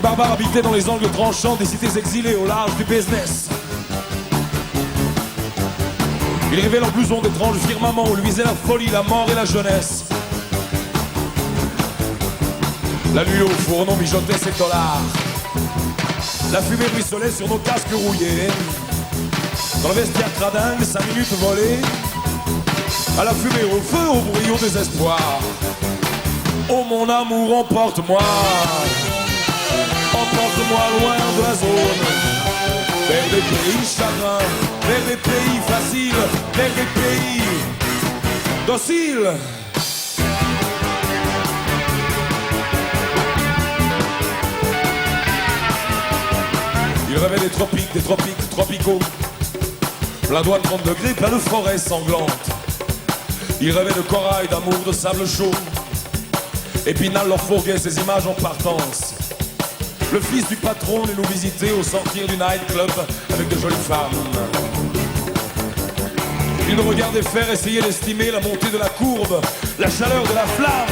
barbares habitaient dans les angles tranchants des cités exilées au large du business. Ils rêvaient leur blouson d'étrange firmament où luisait la folie, la mort et la jeunesse. La nuit au fourneau mijotait ses dollars. La fumée ruisselait sur nos casques rouillés. Dans le vestiaire cradingue, 5 minutes volées. À la fumée, au feu, au bruit, au désespoir. Oh mon amour, emporte-moi. Emporte-moi loin de la zone. Vers des pays chagrins, vers des pays faciles, vers des pays dociles. Il rêvait des tropiques tropicaux. Plein d'oies de 30 degrés, plein de forêts sanglantes. Il rêvait de corail, d'amour, de sable chaud. Épinal leur fourguait ses images en partance. Le fils du patron les nous visitait au sortir du nightclub avec de jolies femmes. Il nous regardait faire essayer d'estimer la montée de la courbe, la chaleur de la flamme.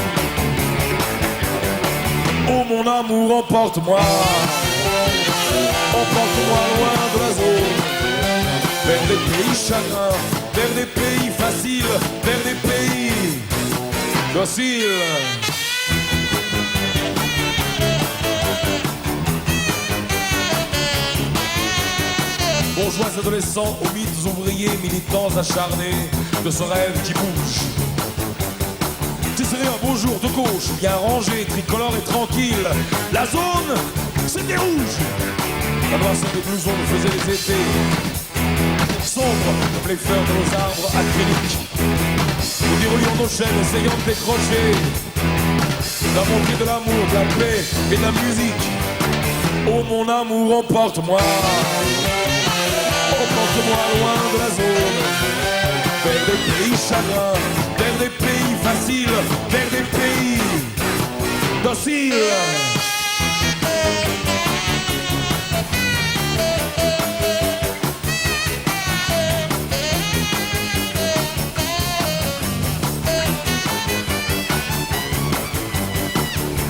Oh mon amour, emporte-moi. Emporte-moi loin de la zone. Vers des pays chagrins, vers des pays faciles, vers des pays dociles. Bourgeois adolescents, aux mythes ouvriers, militants acharnés de ce rêve qui bouge. Ce serait un beau jour de gauche, bien rangé, tricolore et tranquille. La zone, c'était rouge. La noirceur des blousons nous faisait les étés sombres comme les fleurs de nos arbres acryliques. Nous déroulions nos chaînes, essayant de décrocher la montée de l'amour, de la paix et de la musique. Oh mon amour, emporte-moi. Emporte-moi loin de la zone. Vers des pays chagrins, vers des pays faciles, vers des pays dociles.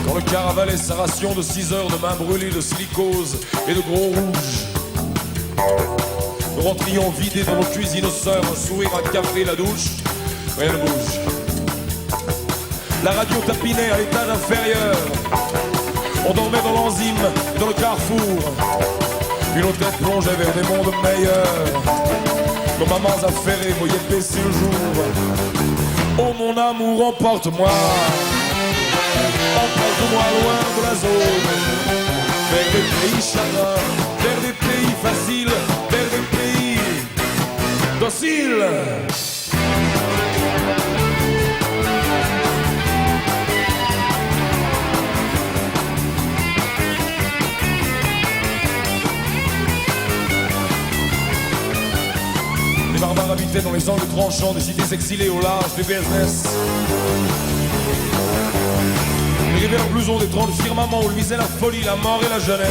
Quand le car avalait sa ration de 6 heures de main brûlée de silicose et de gros rouge, nous rentrions vidés dans nos cuisines aux sœurs, un sourire, un café, la douche, rien ne bouge. La radio tapinait à l'étage inférieur. On dormait dans l'enzyme, dans le carrefour. Puis nos têtes plongeaient vers des mondes meilleurs. Nos mamans affairées voyaient baisser le jour. Oh mon amour, emporte-moi. Emporte-moi loin de la zone. Vers des pays chagrins, vers des pays faciles, vers des pays dociles. Les barbares habitaient dans les angles tranchants des cités exilées au large du business. Ils rêvaient leur blouson d'étrange firmament où luisait la folie, la mort et la jeunesse.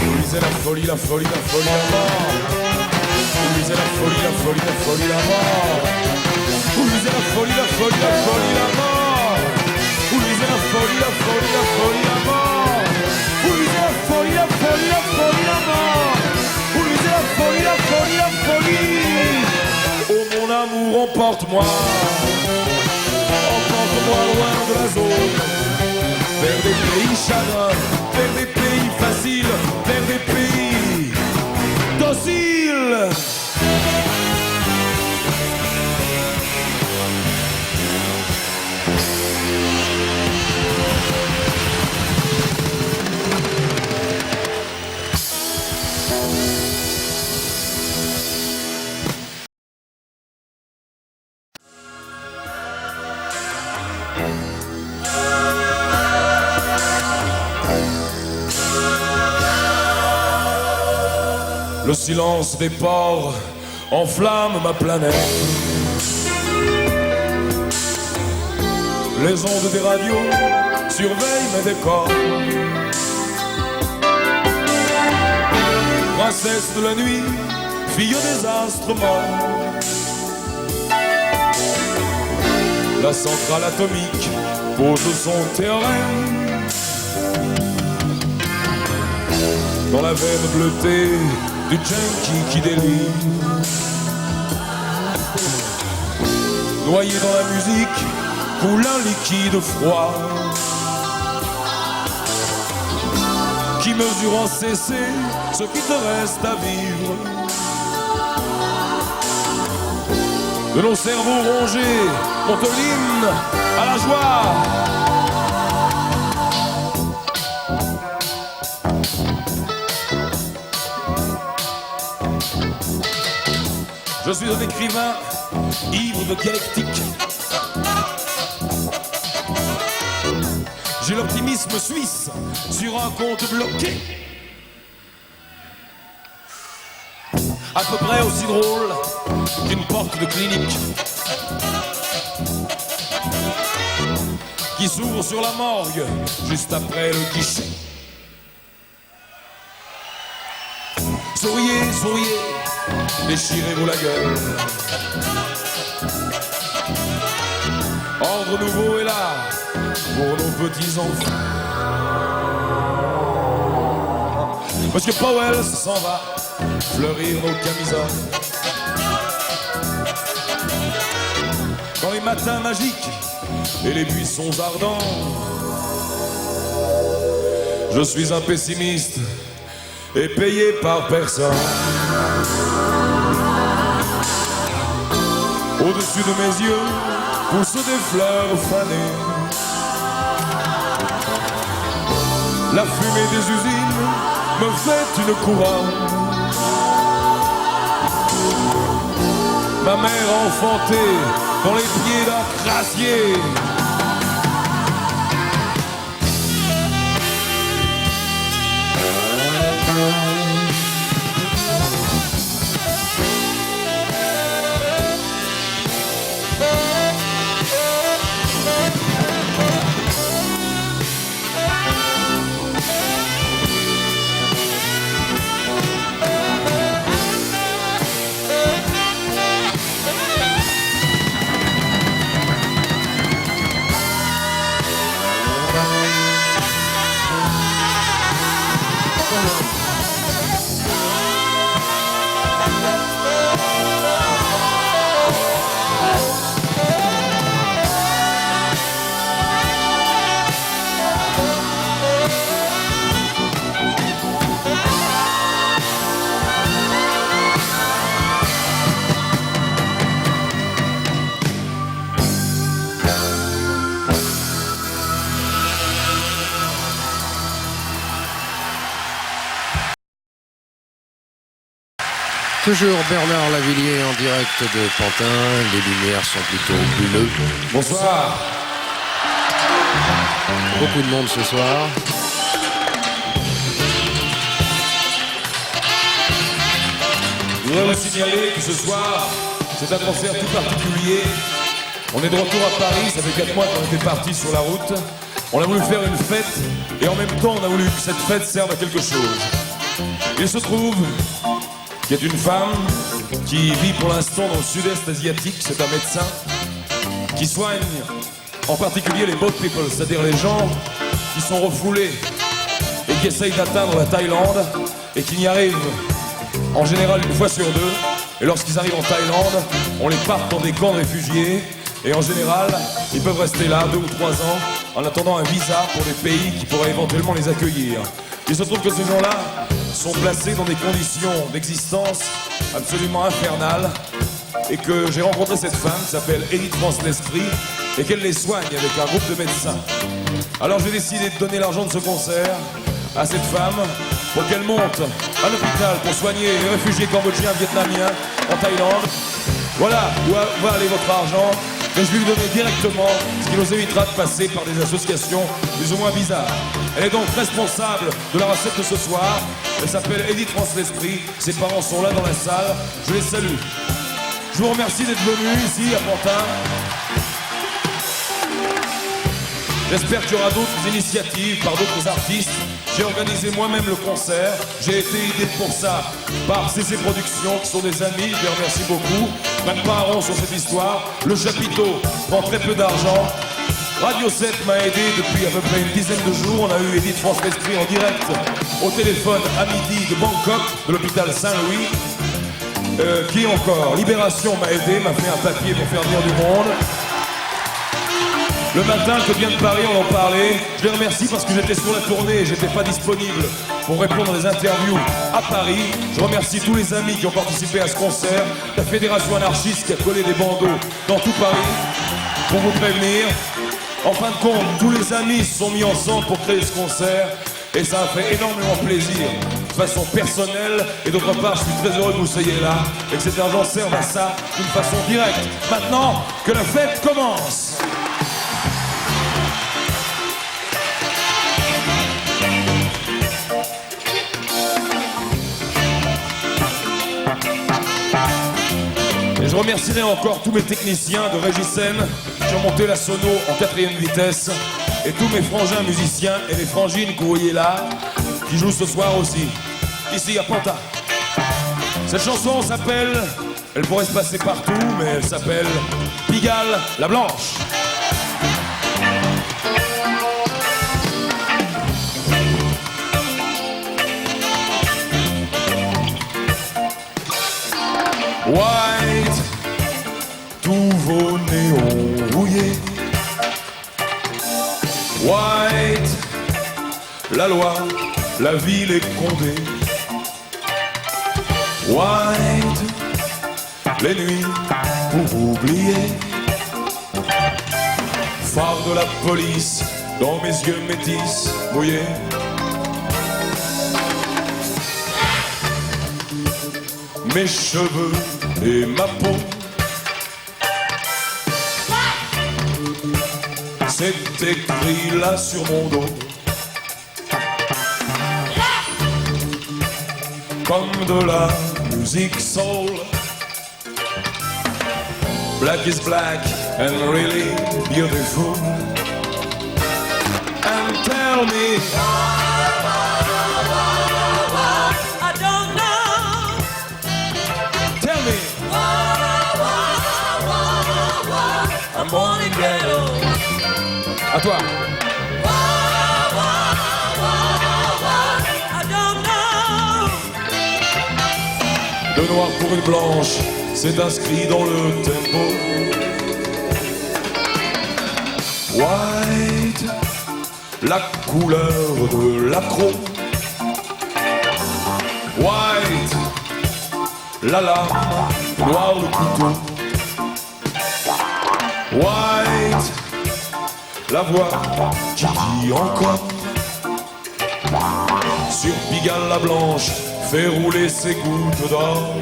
Où luisait la folie, la folie, la folie, la mort. Où luisait la folie, la folie, la folie, la mort. Où luisait la folie, la folie, la folie, la mort. Où luisait la folie, la folie, la folie, la mort. Où luisait la folie, la folie, la folie, la mort. Où luisait la folie, la folie, la folie. Oh mon amour, emporte-moi. Emporte-moi loin de la zone. Vers des pays chagrins, vers des pays faciles, vers des pays dociles. Le silence des ports enflamme ma planète. Les ondes des radios surveillent mes décors. Princesse de la nuit, fille des astres morts. La centrale atomique pose son théorème dans la veine bleutée du junkie qui délire. Noyé dans la musique, coule un liquide froid qui mesure en cessé ce qui te reste à vivre. De nos cerveaux rongés, monte l'hymne à la joie. Je suis un écrivain ivre de dialectique. J'ai l'optimisme suisse sur un compte bloqué. À peu près aussi drôle qu'une porte de clinique qui s'ouvre sur la morgue juste après le guichet. Souriez, souriez, déchirez-vous la gueule. Ordre nouveau est là pour nos petits enfants. Parce que Powell s'en va fleurir nos camisoles. Dans les matins magiques et les buissons ardents, je suis un pessimiste et payé par personne. Au-dessus de mes yeux poussent des fleurs fanées. La fumée des usines me fait une couronne. Ma mère enfantée dans les pieds d'un crassier. Toujours Bernard Lavilliers en direct de Pantin. Les lumières sont plutôt bleues. Bonsoir. Beaucoup de monde ce soir. Je voudrais vous signaler que ce soir, c'est un concert tout particulier. On est de retour à Paris, ça fait 4 mois qu'on était partis sur la route. On a voulu faire une fête et en même temps on a voulu que cette fête serve à quelque chose. Il se trouve qu'il y a une femme qui vit pour l'instant dans le sud-est asiatique, c'est un médecin qui soigne en particulier les boat people, c'est-à-dire les gens qui sont refoulés et qui essayent d'atteindre la Thaïlande et qui n'y arrivent en général une fois sur deux. Et lorsqu'ils arrivent en Thaïlande, on les part dans des camps de réfugiés et en général, ils peuvent rester là 2 ou 3 ans en attendant un visa pour des pays qui pourraient éventuellement les accueillir. Il se trouve que ces gens-là sont placés dans des conditions d'existence absolument infernales et que j'ai rencontré cette femme qui s'appelle Edith France L'Esprit et qu'elle les soigne avec un groupe de médecins. Alors j'ai décidé de donner l'argent de ce concert à cette femme pour qu'elle monte à l'hôpital pour soigner les réfugiés cambodgiens, vietnamiens en Thaïlande. Voilà où va aller votre argent, mais je vais lui donner directement, ce qui nous évitera de passer par des associations plus ou moins bizarres. Elle est donc responsable de la recette de ce soir. Elle s'appelle Edith France L'Esprit. Ses parents sont là dans la salle. Je les salue. Je vous remercie d'être venus ici à Pantin. J'espère qu'il y aura d'autres initiatives par d'autres artistes. J'ai organisé moi-même le concert. J'ai été aidé pour ça par CC Productions, qui sont des amis. Je les remercie beaucoup. Prennent pas un rond sur cette histoire. Le chapiteau prend très peu d'argent. Radio 7 m'a aidé depuis à peu près une dizaine de jours. On a eu Edith France-Esprit en direct au téléphone à midi de Bangkok, de l'hôpital Saint-Louis. Qui encore? Libération m'a aidé, m'a fait un papier pour faire venir du monde. Le matin, que vient de Paris, on en parlait. Je les remercie parce que j'étais sur la tournée et j'étais pas disponible pour répondre à des interviews à Paris. Je remercie tous les amis qui ont participé à ce concert, la Fédération anarchiste qui a collé des bandeaux dans tout Paris pour vous prévenir. En fin de compte, tous les amis se sont mis ensemble pour créer ce concert et ça a fait énormément plaisir de façon personnelle et d'autre part, je suis très heureux que vous soyez là et que cet argent serve à ça d'une façon directe. Maintenant, que la fête commence! Et je remercierai encore tous mes techniciens de Régicène qui ont monté la sono en 4e vitesse et tous mes frangins musiciens et les frangines que vous voyez là qui jouent ce soir aussi, ici à Pantin. Cette chanson s'appelle, elle pourrait se passer partout, mais elle s'appelle Pigalle la Blanche. White, tous vos néons rouillés. White, la loi, la ville est condée. White, les nuits pour oublier. Phare de la police dans mes yeux métis mouillés. Mes cheveux et ma peau, c'est écrit là sur mon dos. Comme de la musique soul. Black is black and really beautiful. And tell me, I don't know. tell me, I'm born in ghetto. à toi. I don't know. De noir pour une blanche, c'est inscrit dans le tempo. White, la couleur de l'accro. White, la lame, noir le couteau. White, la voix qui dit encore. Sur Pigalle la Blanche, fait rouler ses gouttes d'or.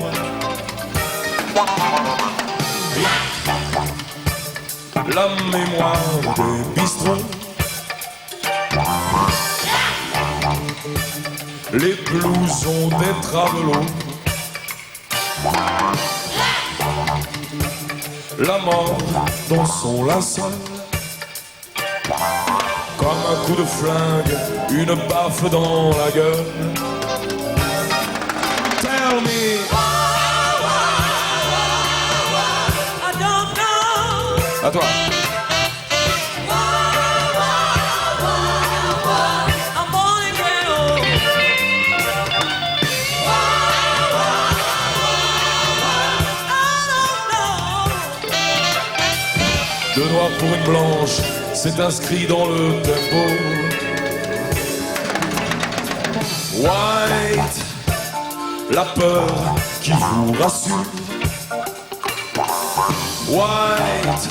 La mémoire des bistrots. Les blousons des travelots. La mort dans son linceul. Comme un coup de flingue, une baffe dans la gueule. Tell me, I don't know. à toi. I'm born in ghetto. I don't know. De noir pour une blanche, c'est inscrit dans le tempo. White, la peur qui vous rassure. White,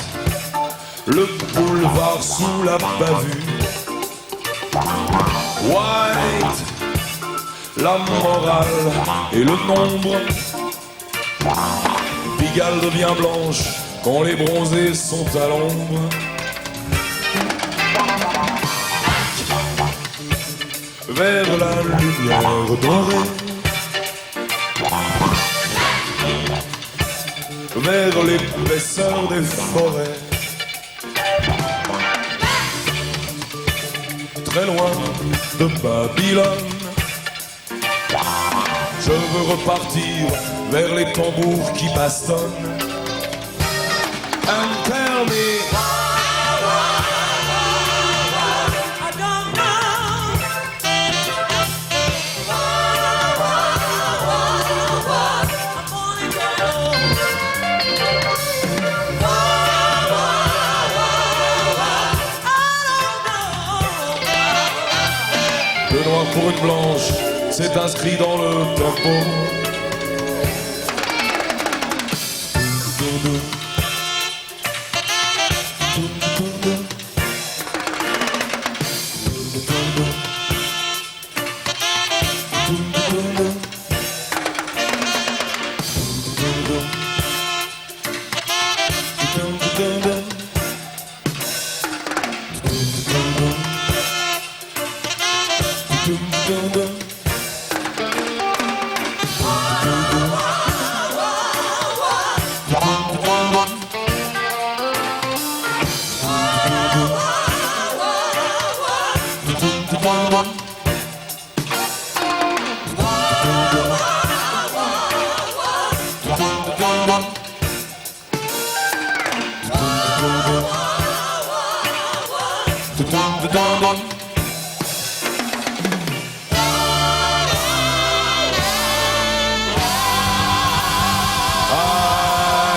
le boulevard sous la bavure. White, la morale et le nombre. Pigalle devient blanche quand les bronzés sont à l'ombre. Vers la lumière dorée. Vers l'épaisseur des forêts. Très loin de Babylone. Je veux repartir vers les tambours qui bastonnent. And tell me, pour une blanche, c'est inscrit dans le tempo.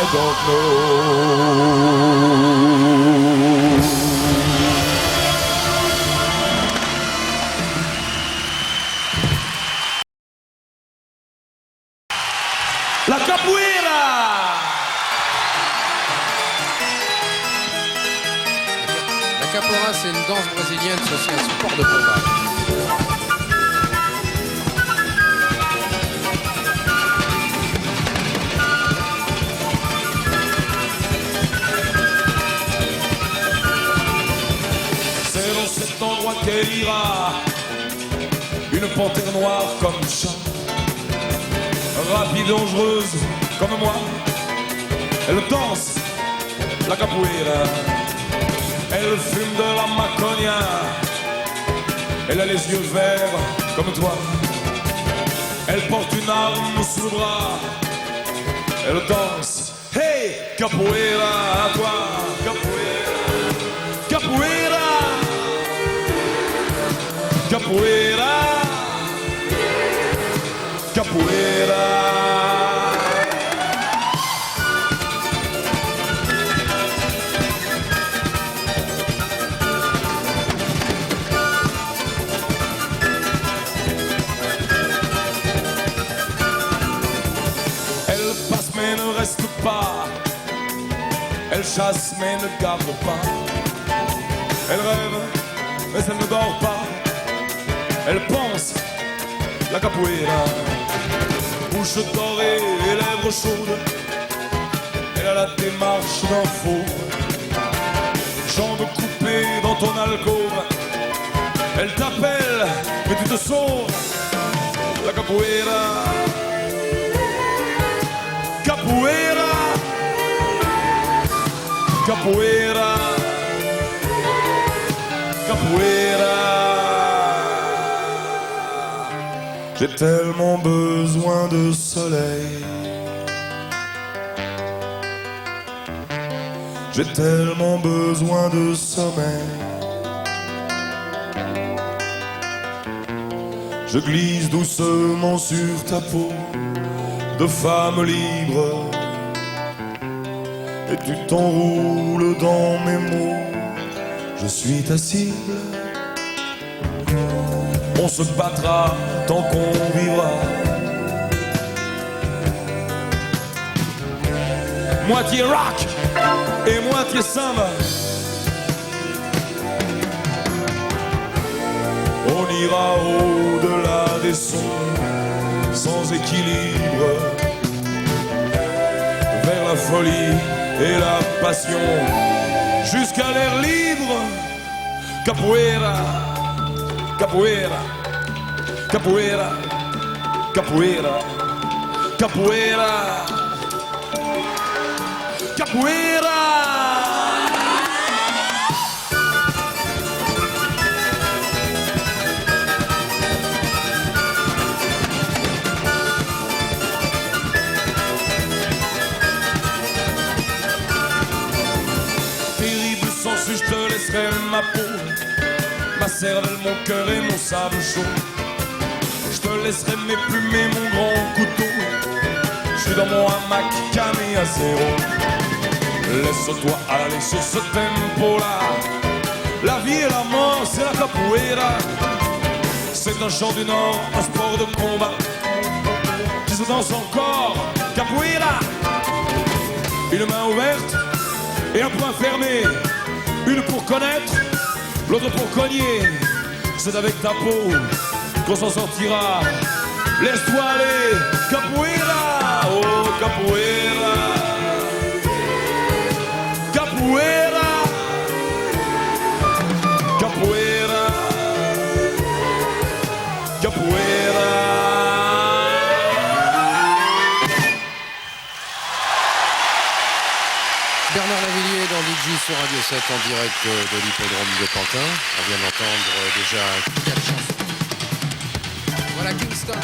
I don't know. La capoeira. La capoeira, c'est une danse brésilienne, c'est aussi un sport de combat. C'est dans cet endroit qu'elle ira, une panthère noire comme chat, rapide, dangereuse comme moi. Elle danse la capoeira, elle fume de la maconha, elle a les yeux verts comme toi. Elle porte une arme sous le bras, elle danse. Hey, capoeira, à toi, capoeira, capoeira, capoeira, capoeira. Elle passe mais ne reste pas, elle chasse mais ne garde pas, elle rêve mais elle ne dort pas, elle pense la capoeira. Bouche dorée et lèvres chaudes, elle a la démarche d'un faux, jambes coupées dans ton alcôve, elle t'appelle mais tu te sauves. La capoeira, capoeira, capoeira, capoeira. J'ai tellement besoin de soleil, j'ai tellement besoin de sommeil. Je glisse doucement sur ta peau de femme libre, et tu t'enroules dans mes mots. Je suis ta cible, on se battra tant qu'on vivra. Moitié rock et moitié samba, on ira au-delà des sons sans équilibre, vers la folie et la passion, jusqu'à l'air libre. Capoeira, capoeira, capoeira, capoeira, capoeira, capoeira. Je te laisserai ma peau, ma cervelle, mon cœur et mon sable chaud. Je te laisserai mes plumes et mon grand couteau. Je suis dans mon hamac camé à zéro. Laisse-toi aller sur ce tempo-là. La vie et la mort, c'est la capoeira. C'est un chant du Nord, un sport de combat qui se danse encore, capoeira. Une main ouverte et un poing fermé. Une pour connaître, l'autre pour cogner. C'est avec ta peau qu'on s'en sortira. Laisse-toi aller, capoeira. Oh, capoeira. Capoeira. Capoeira. Capoeira. Bernard Lavillier dans DJ sur Radio 7 en direct de l'hippodrome de Pantin. On vient d'entendre déjà 4 chansons. Voilà Kingston.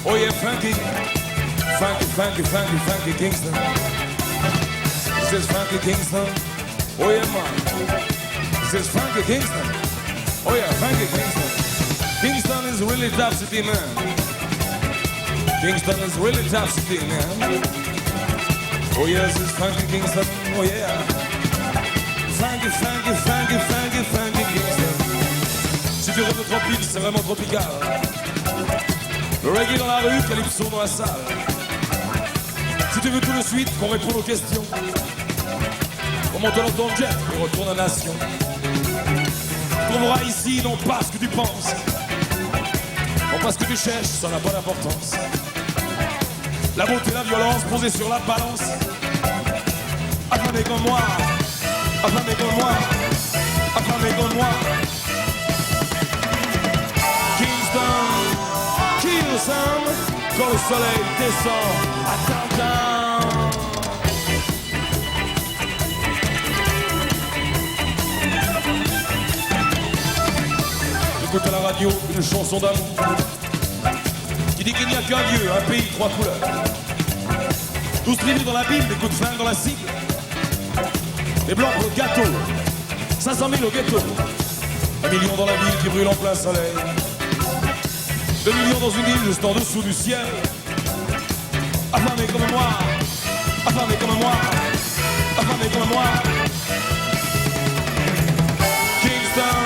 Oh yeah, Frankie, Frankie, Frankie, Frankie, Frankie Kingston. This is Frankie Kingston. Oh yeah, man. This is Frankie Kingston. Oh yeah, Frankie Kingston. Kingston is really top city, man. Kingston is really top city, man. Oh yeah, this is Frankie Kingston. Oh yeah. Frankie, Frankie, Frankie, Frankie, Frankie Kingston. Si tu rêves de tropique, c'est vraiment tropical. Le reggae dans la rue, calypso dans la salle. Si tu veux tout de suite qu'on réponde aux questions, on monte dans ton jet et retourne à Nation. Tu trouveras ici non pas ce que tu penses, non pas ce que tu cherches, ça n'a pas d'importance. La beauté et la violence posées sur la balance. Affamé comme moi, affamé comme moi, affamé comme moi. Kingston, quand le soleil descend à downtown. J'écoute à la radio une chanson d'amour qui dit qu'il n'y a qu'un Dieu, un pays, 3 couleurs. 12 tribus dans la Bible, des coups de flingue dans la cible. Des blancs pour le gâteau, 500 000 au ghetto. 1 million dans la ville qui brûle en plein soleil. 2 millions dans une île juste en dessous du ciel. Affamé comme moi, affamé comme moi, affamé comme moi. Kingston,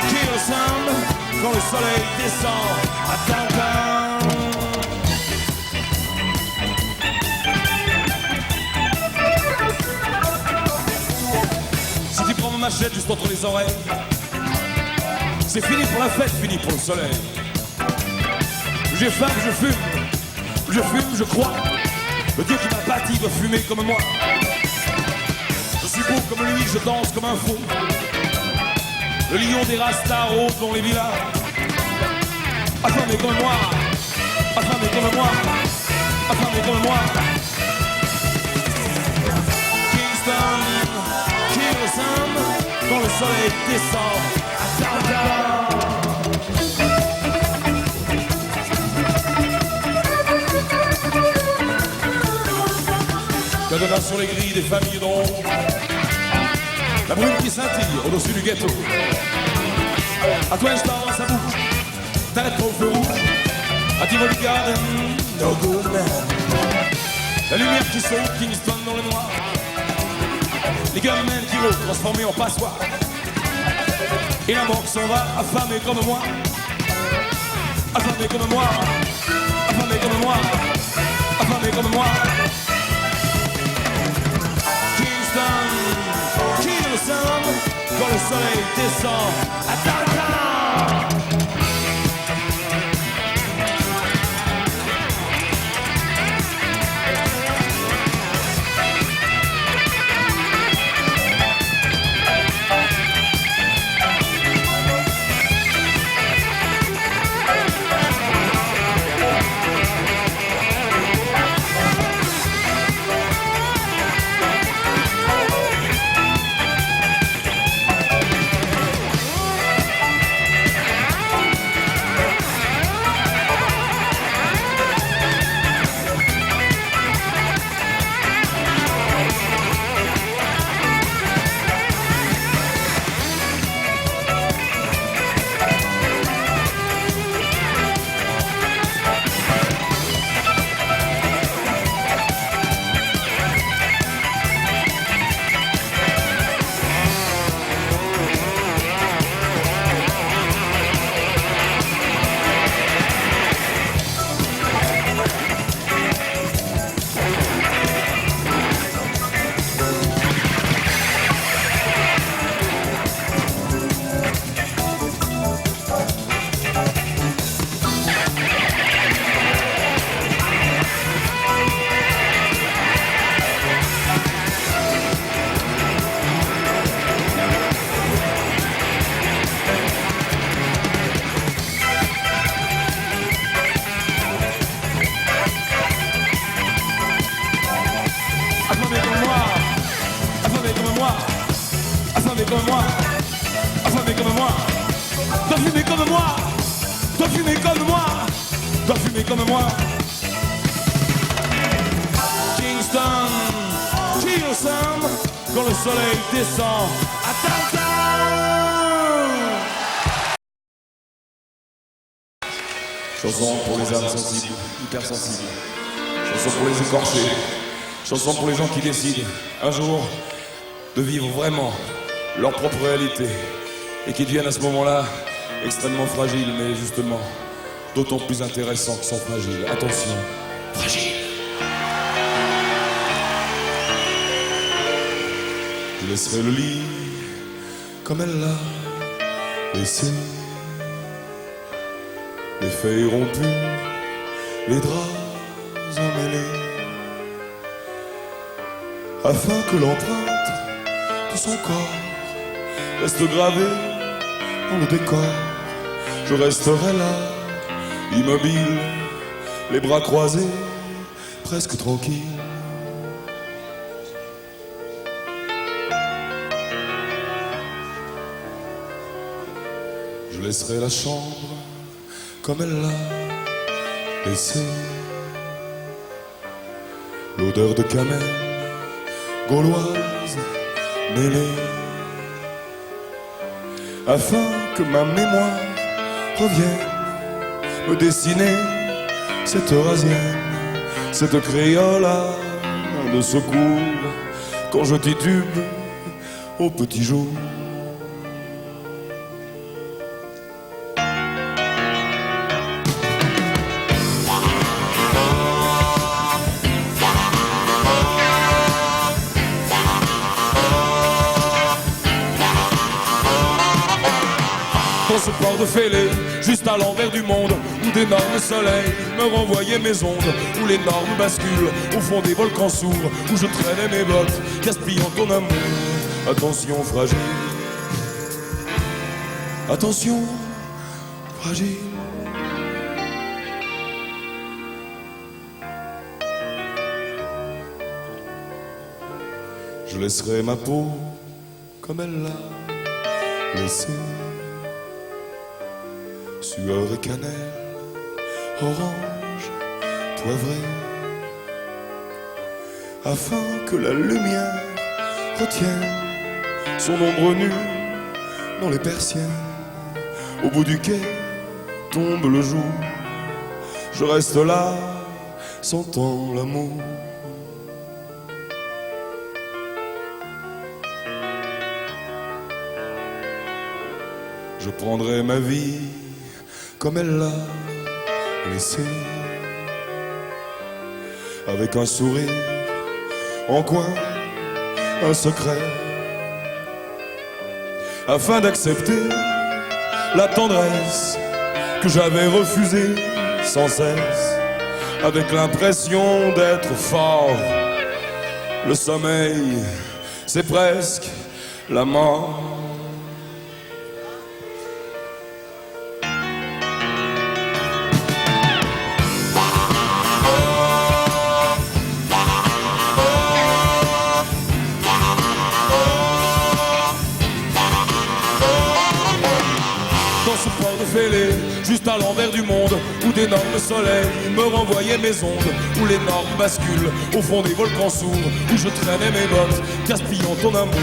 kill sound, quand le soleil descend à downtown. Si tu prends ma machette juste entre les oreilles, c'est fini pour la fête, fini pour le soleil. J'ai faim, je fume, je crois. Le Dieu qui m'a bâti doit fumer comme moi. Je suis beau comme lui, je danse comme un fou. Le lion des rastas rôde dans les villas. Affamé comme moi, affamé comme moi, affamé comme moi. Kingston, kill some, quand le soleil descend à downtown. Cadenas sur les grilles des familles d'ombre. La brume qui scintille au-dessus du ghetto. À toi, je dans sa bouche. T'arrêtes pas au feu rouge. À Tivoli Garden, no good man. La lumière qui saute, Kingston dans le noir. Les gunmen qui rôdent, transformés en passoire. Et la mort s'en va, affamé comme moi. Affamé comme moi. Affamé comme moi. Affamé comme moi. Kill the sun, quand le soleil descend à downtown. moi, affamé comme moi, dois fumer comme moi, dois fumer comme moi, dois fumer comme moi. Kingston, Kingston, quand le soleil descend à Downtown. Chanson pour les âmes sensibles, hypersensibles. Chanson pour les écorchés. Chanson pour les gens qui décident un jour de vivre vraiment leur propre réalité et qui deviennent à ce moment-là extrêmement fragiles, mais justement d'autant plus intéressants que sont fragiles. Attention, fragiles. Je laisserai le lit comme elle l'a laissé. Les feuilles rompues, les draps emmêlés, afin que l'empreinte de son corps reste gravée dans le décor. Je resterai là, immobile, les bras croisés, presque tranquille. Je laisserai la chambre comme elle l'a laissée. L'odeur de cannelle gauloise mêlée, afin que ma mémoire revienne me dessiner cette eurasienne, cette créole de secours, quand je titube au petit jour. Dans ce port de fêlé, juste à l'envers du monde, où d'énormes soleils me renvoyaient mes ondes, où l'énorme bascule au fond des volcans sourds, où je traînais mes bottes, gaspillant ton amour. Attention fragile, attention fragile. Je laisserai ma peau comme elle l'a laissée. Sueur et cannelle, orange, poivré, afin que la lumière retienne son ombre nue dans les persiennes. Au bout du quai tombe le jour, je reste là, sentant l'amour. Je prendrai ma vie comme elle l'a laissé, avec un sourire en coin, un secret, afin d'accepter la tendresse que j'avais refusée sans cesse, avec l'impression d'être fort. Le sommeil, c'est presque la mort. Juste à l'envers du monde, où d'énormes soleils me renvoyaient mes ondes, où l'énorme bascule au fond des volcans sourds, où je traînais mes bottes, gaspillant ton amour.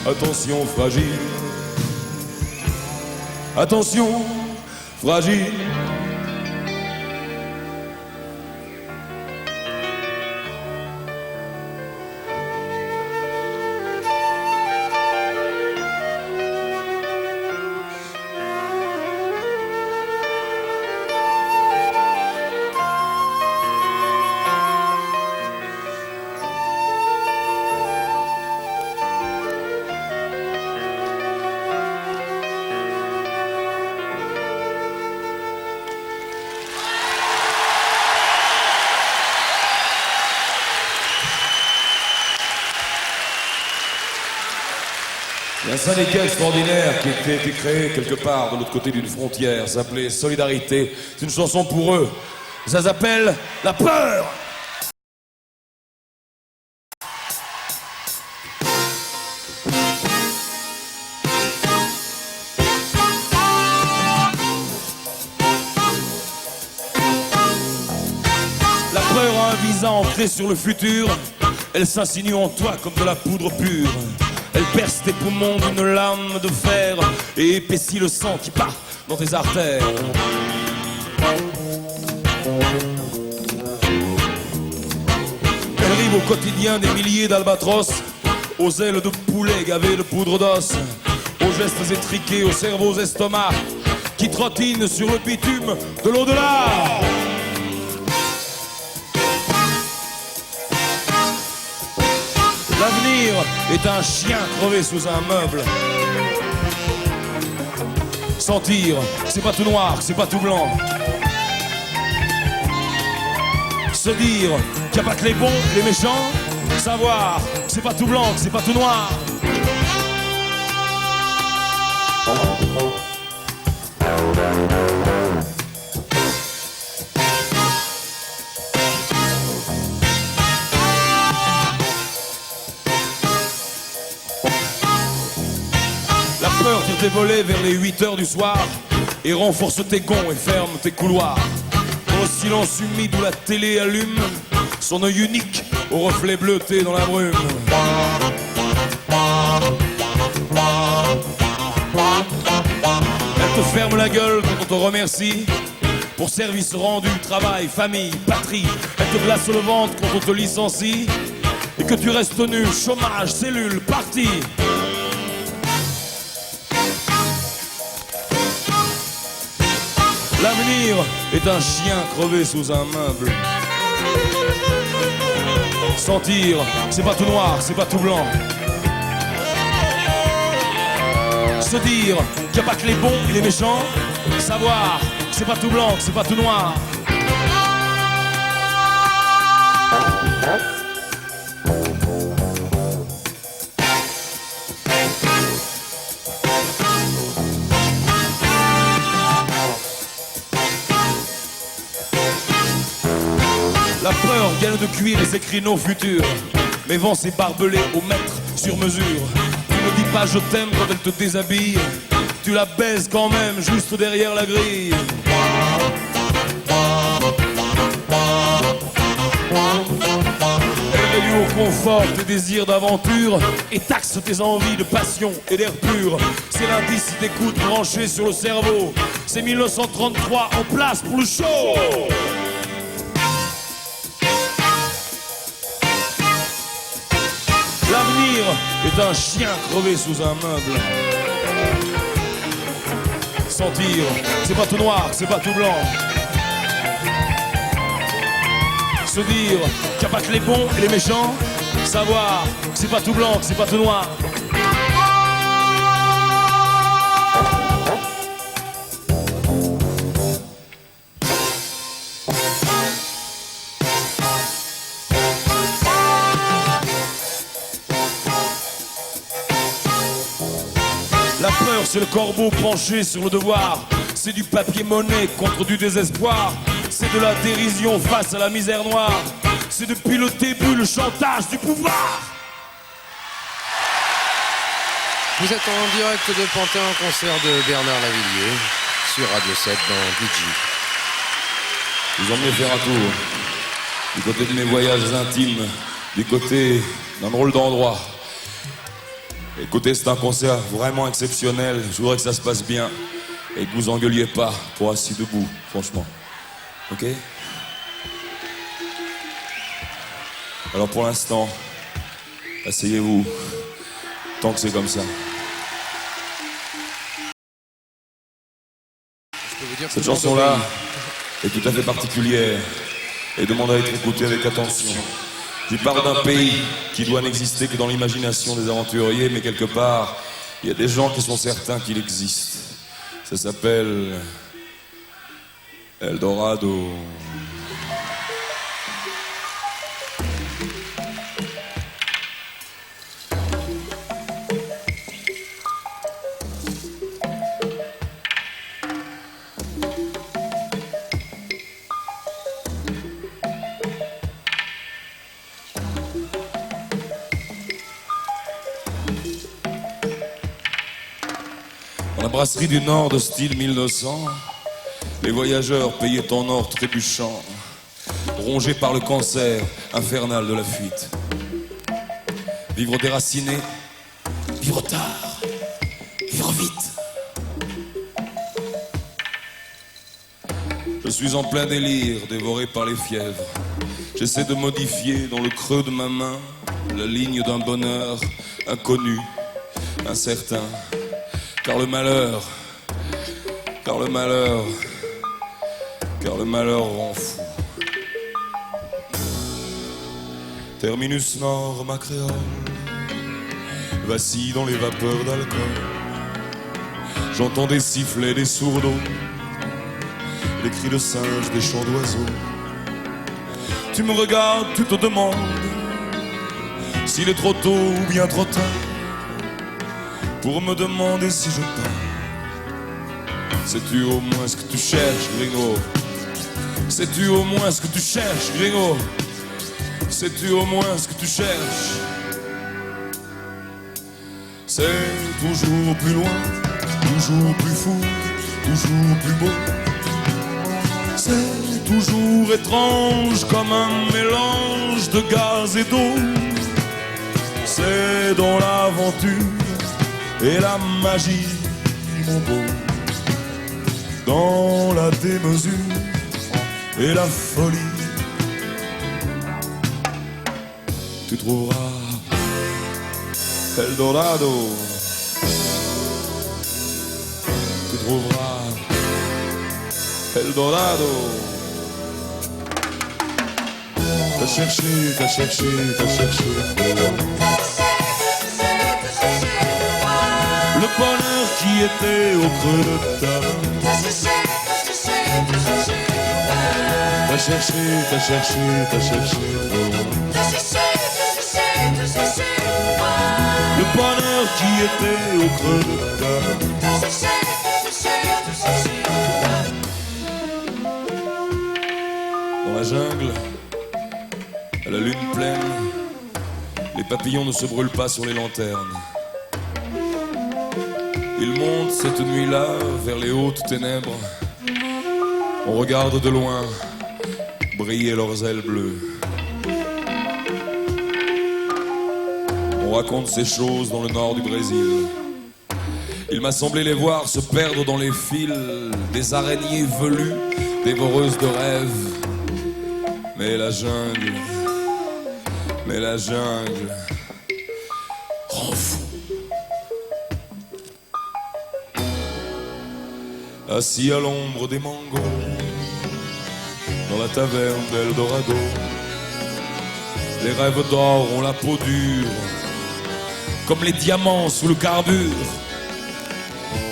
Attention fragile, attention fragile. Il y a un syndicat extraordinaire qui a été créé quelque part de l'autre côté d'une frontière, s'appelait Solidarité. C'est une chanson pour eux. Ça s'appelle La Peur. les a ancrés sur le futur. Elle s'insinue en toi comme de la poudre pure. Elle perce tes poumons d'une lame de fer et épaissit le sang qui part dans tes artères. Elle rive au quotidien des milliers d'albatros, aux ailes de poulet gavées de poudre d'os, aux gestes étriqués, aux cerveaux estomacs qui trottinent sur le bitume de l'au-delà. L'avenir est un chien crevé sous un meuble. Sentir, c'est pas tout noir, c'est pas tout blanc. Se dire qu'il n'y a pas que les bons et les méchants. Savoir que c'est pas tout blanc, que c'est pas tout noir. La peur tire tes volets vers les 8 heures du soir et renforce tes gonds et ferme tes couloirs. Dans le silence humide où la télé allume son œil unique au reflet bleuté dans la brume. Elle te ferme la gueule quand on te remercie pour service rendu, travail, famille, patrie. Elle te glace le ventre quand on te licencie et que tu restes nu, chômage, cellule, parti. L'avenir est un chien crevé sous un meuble. Sentir, c'est pas tout noir, c'est pas tout blanc. Se dire qu'il n'y a pas que les bons et les méchants. Savoir que c'est pas tout blanc, que c'est pas tout noir. La peur gagne de cuire et s'écrit nos futurs. Mais vent s'est barbelé au mètre sur mesure. Tu ne dis pas je t'aime quand elle te déshabille. Tu la baises quand même juste derrière la grille. Elle réduit au confort tes désirs d'aventure et taxe tes envies de passion et d'air pur. C'est l'indice d'écoute branché sur le cerveau. C'est 1933 en place pour le show. L'avenir est un chien crevé sous un meuble. Sentir, c'est pas tout noir, c'est pas tout blanc. Se dire qu'il n'y a pas que les bons et les méchants. Savoir que c'est pas tout blanc, que c'est pas tout noir. La peur, c'est le corbeau penché sur le devoir. C'est du papier-monnaie contre du désespoir. C'est de la dérision face à la misère noire. C'est depuis le début le chantage du pouvoir. Vous êtes en direct de Pantin, concert de Bernard Lavilliers sur Radio 7 dans DJ. Vous emmenez faire un tour du côté de mes voyages intimes, du côté d'un drôle d'endroit. Écoutez, c'est un concert vraiment exceptionnel. Je voudrais que ça se passe bien et que vous engueuliez pas pour assis debout, franchement. Ok? Alors pour l'instant, asseyez-vous, tant que c'est comme ça. Cette chanson-là est tout à fait particulière et demande à être écoutée avec attention. Je parle d'un pays qui doit n'exister que dans l'imagination des aventuriers, mais quelque part, il y a des gens qui sont certains qu'il existe. Ça s'appelle Eldorado. Dans la brasserie du Nord de style 1900, les voyageurs payaient en or trébuchant, rongé par le cancer infernal de la fuite. Vivre déraciné, vivre tard, vivre vite. Je suis en plein délire, dévoré par les fièvres. J'essaie de modifier dans le creux de ma main la ligne d'un bonheur inconnu, incertain. Car le malheur rend fou. Terminus nord, ma créole, vacille dans les vapeurs d'alcool. J'entends des sifflets, des sourds-d'eau, des cris de singes, des chants d'oiseaux. Tu me regardes, tu te demandes s'il est trop tôt ou bien trop tard pour me demander si je pars. Sais-tu au moins ce que tu cherches, Gringo? Sais-tu au moins ce que tu cherches, Gringo? Sais-tu au moins ce que tu cherches? C'est toujours plus loin, toujours plus fou, toujours plus beau. C'est toujours étrange comme un mélange de gaz et d'eau. C'est dans l'aventure et la magie, mon beau. Dans la démesure et la folie, tu trouveras Eldorado. Tu trouveras Eldorado. T'as cherché, t'as cherché, t'as cherché le bonheur qui était au creux de ta main. T'as cherché, t'as cherché, t'as cherché le bonheur qui était au creux de ta main. Dans la jungle, à la lune pleine, les papillons ne se brûlent pas sur les lanternes. Ils montent cette nuit-là vers les hautes ténèbres. On regarde de loin briller leurs ailes bleues. On raconte ces choses dans le nord du Brésil. Il m'a semblé les voir se perdre dans les fils des araignées velues, dévoreuses de rêves. Mais la jungle rend fou. Assis à l'ombre des mangos, dans la taverne d'Eldorado, les rêves d'or ont la peau dure, comme les diamants sous le carbure.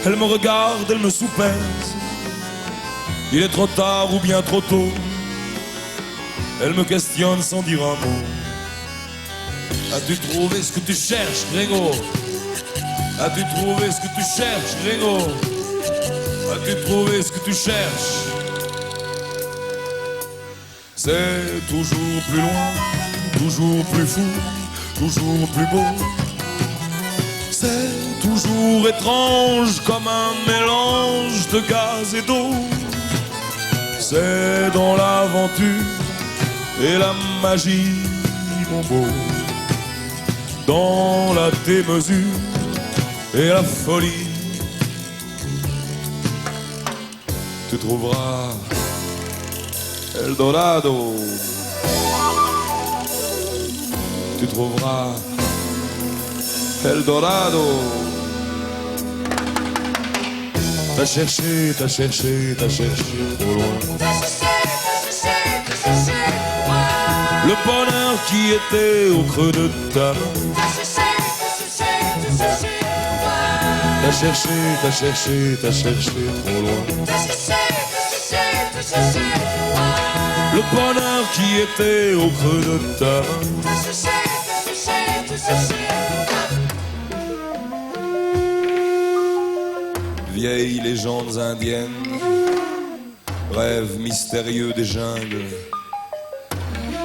Elle me regarde, elle me soupèse. Il est trop tard ou bien trop tôt. Elle me questionne sans dire un mot. As-tu trouvé ce que tu cherches, Gringo? As-tu trouvé ce que tu cherches, Gringo? As-tu trouvé ce que tu cherches? C'est toujours plus loin, toujours plus fou, toujours plus beau. C'est toujours étrange comme un mélange de gaz et d'eau. C'est dans l'aventure et la magie, mon beau. Dans la démesure et la folie, tu trouveras Eldorado. Tu trouveras Eldorado. T'as cherché, t'as cherché, t'as cherché trop loin. Le bonheur qui était au creux de ta main. T'as cherché, t'as cherché, t'as cherché trop loin. Le bonheur qui était au creux de ta main. Vieilles légendes indiennes, rêves mystérieux des jungles.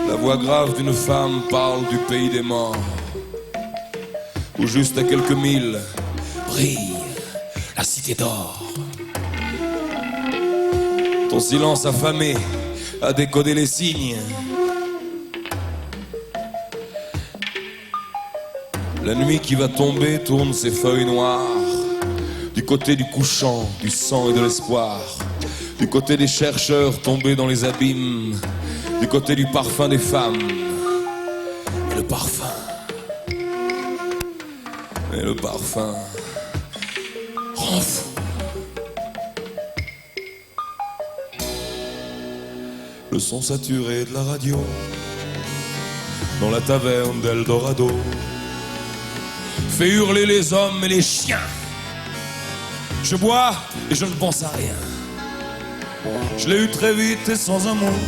La voix grave d'une femme parle du pays des morts, où juste à quelques milles brille la cité d'or. Ton silence affamé à décoder les signes. La nuit qui va tomber tourne ses feuilles noires du côté du couchant, du sang et de l'espoir, du côté des chercheurs tombés dans les abîmes, du côté du parfum des femmes. Et le parfum, et le parfum rend fou. Le son saturé de la radio dans la taverne d'Eldorado fait hurler les hommes et les chiens. Je bois et je ne pense à rien. Je l'ai eu très vite et sans un mot.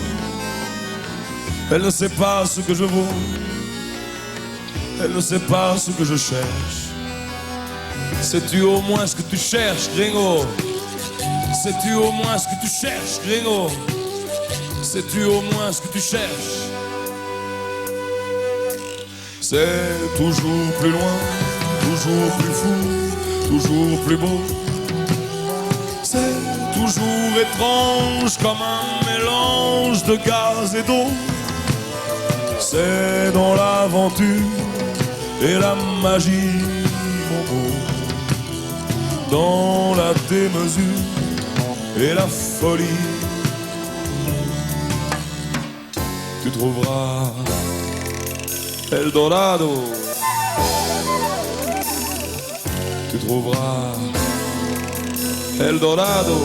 Elle ne sait pas ce que je vaux. Elle ne sait pas ce que je cherche. Sais-tu au moins ce que tu cherches, gringo? Sais-tu au moins ce que tu cherches, gringo? Sais-tu au moins ce que tu cherches? C'est toujours plus loin, toujours plus fou, toujours plus beau. C'est toujours étrange comme un mélange de gaz et d'eau. C'est dans l'aventure et la magie, mon beau, dans la démesure et la folie. Tu trouveras Eldorado. Tu trouveras Eldorado.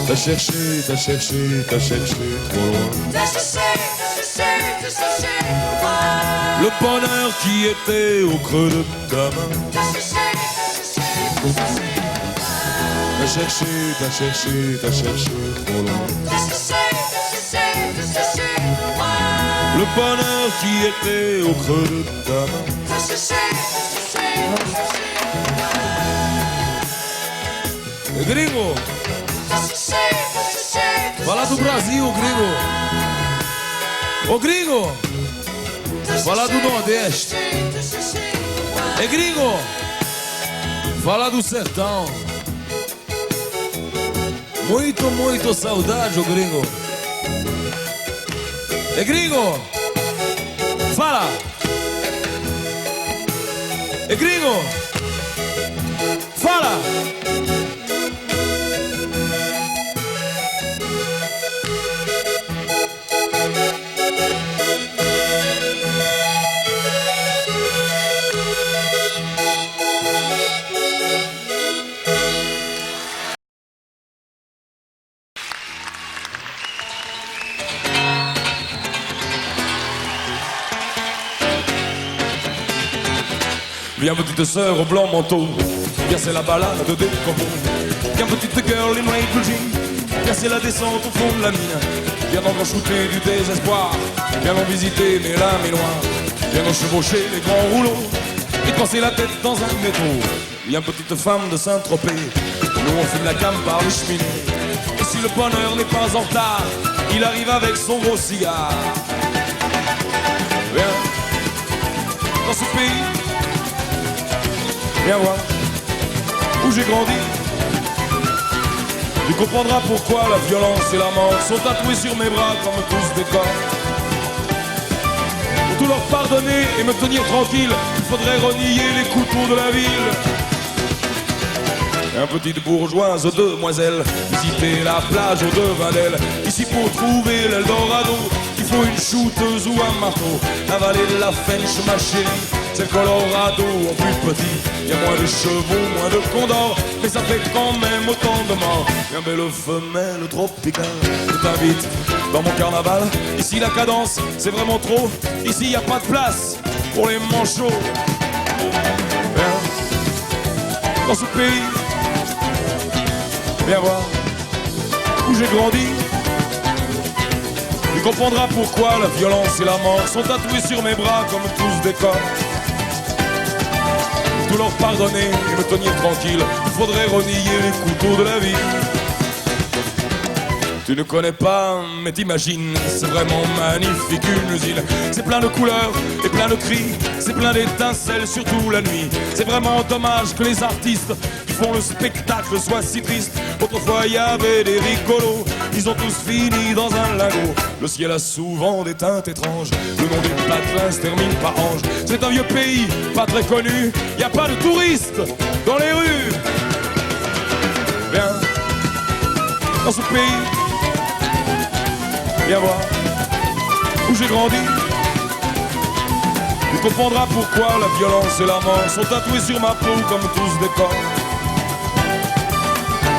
T'as cherché, t'as cherché, t'as cherché trop loin. T'as cherché, t'as cherché, loin. Le bonheur qui était au creux de ta main. T'as cherché, t'as cherché, T'as cherché, t'as cherché, t'as cherché trop loin. t'as cherché, t'as cherché, loin. Le bonheur qui était au creux de ta main. T'as cherché, Gringo, t'as cherché, fala do Brasil, gringo. Ô gringo, fala do Nordeste. É gringo, fala do sertão. Muito, muito saudade, ô gringo. É gringo, fala. É gringo, fala. Viens petite sœur au blanc manteau, viens c'est la balade des corbeaux. Viens petite girl in white blue jean, viens c'est la descente au fond de la mine. Viens donc en shooter du désespoir, viens donc visiter mes lames et loin. Viens donc chevaucher les grands rouleaux et te casser la tête dans un métro. Viens petite femme de Saint-Tropez, nous on fume la cam par les cheminées. Et si le bonheur n'est pas en retard, il arrive avec son gros cigare. Viens dans ce pays, viens voir où j'ai grandi. Tu comprendras pourquoi la violence et la mort sont tatoués sur mes bras comme tous des corps. Pour tout leur pardonner et me tenir tranquille, il faudrait renier les couteaux de la ville. Un petite bourgeoise demoiselle, visiter la plage au devin d'elle. Ici pour trouver l'Eldorado, il faut une shooteuse ou un marteau. Avaler de la French, ma chérie, c'est le Colorado en plus petit. Il y a moins de chevaux, moins de condors, mais ça fait quand même autant de morts. Bien belle femelle tropicale, je t'invite dans mon carnaval. Ici la cadence, c'est vraiment trop. Ici il n'y a pas de place pour les manchots. Viens dans ce pays, viens voir où j'ai grandi. Tu comprendras pourquoi la violence et la mort sont tatoués sur mes bras comme tous des corps. Pour tout leur pardonner et me tenir tranquille, il faudrait renier les couteaux de la vie. Tu ne connais pas, mais t'imagines, c'est vraiment magnifique une usine. C'est plein de couleurs et plein de cris, c'est plein d'étincelles, surtout la nuit. C'est vraiment dommage que les artistes qui font le spectacle soit si triste. Autrefois il y avait des rigolos, ils ont tous fini dans un lingot. Le ciel a souvent des teintes étranges, le nom des patelins se termine par Ange. C'est un vieux pays, pas très connu, y a pas de touristes dans les rues. Viens, dans ce pays, viens voir où j'ai grandi. Tu comprendras pourquoi la violence et la mort sont tatoués sur ma peau comme tous des corps.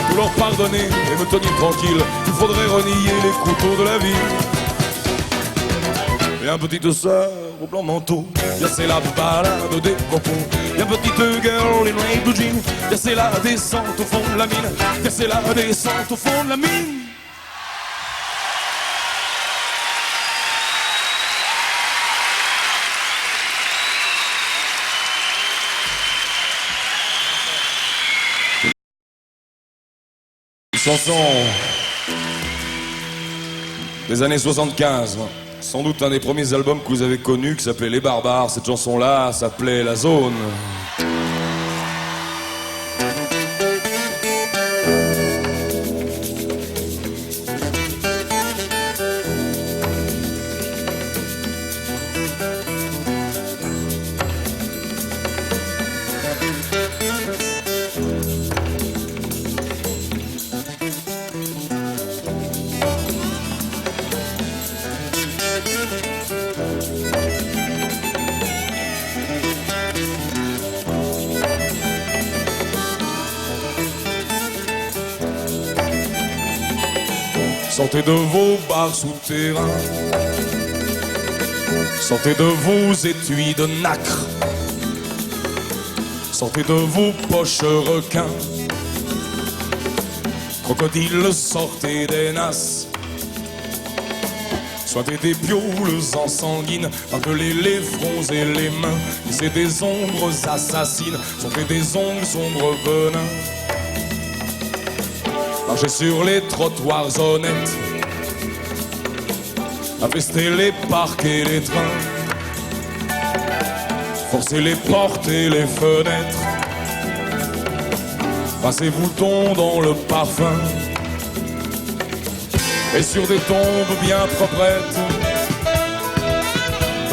Pour leur pardonner et me tenir tranquille, il faudrait renier les couteaux de la vie. Et un petite sœur au blanc manteau, y'a c'est la balade des copons. Y'a petite girl in red blue jean, y'a c'est la descente au fond de la mine. Y'a c'est la descente au fond de la mine. Chanson des années 75, sans doute un des premiers albums que vous avez connus qui s'appelait Les Barbares. Cette chanson-là s'appelait La Zone. Sortez de vos bars souterrains, sortez de vos étuis de nacre, sortez de vos poches requins, crocodiles, sortez des nasses, soyez des pioules ensanguines, appelez les fronts et les mains, c'est des ombres assassines, sortez des ongles sombres venins. Marchez sur les trottoirs honnêtes, infestez les parcs et les trains, forcez les portes et les fenêtres, passez-vous le ton dans le parfum, et sur des tombes bien proprettes,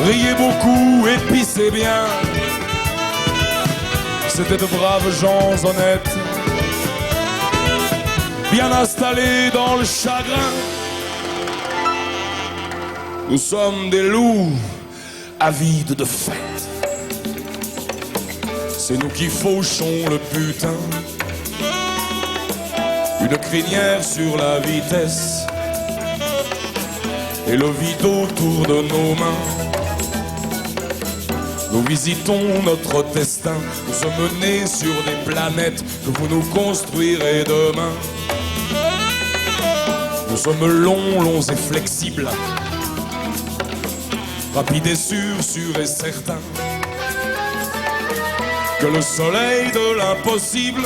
riez beaucoup et pissez bien, c'était de braves gens honnêtes, bien installés dans le chagrin. Nous sommes des loups avides de fête. C'est nous qui fauchons le butin. Une crinière sur la vitesse et le vide autour de nos mains. Nous visitons notre destin. Nous sommes nés sur des planètes que vous nous construirez demain. Nous sommes longs et flexibles, rapides et sûrs et certains que le soleil de l'impossible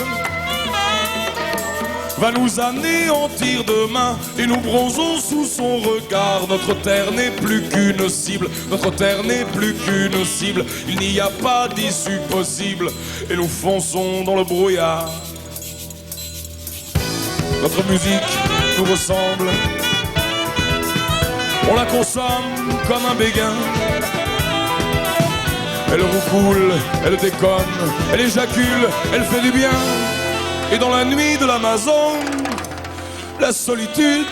va nous anéantir demain, et nous bronzons sous son regard. Notre terre n'est plus qu'une cible, notre terre n'est plus qu'une cible. Il n'y a pas d'issue possible, et nous fonçons dans le brouillard. Notre musique nous ressemble, on la consomme comme un béguin. Elle roucoule, elle déconne, elle éjacule, elle fait du bien. Et dans la nuit de l'Amazon, la solitude,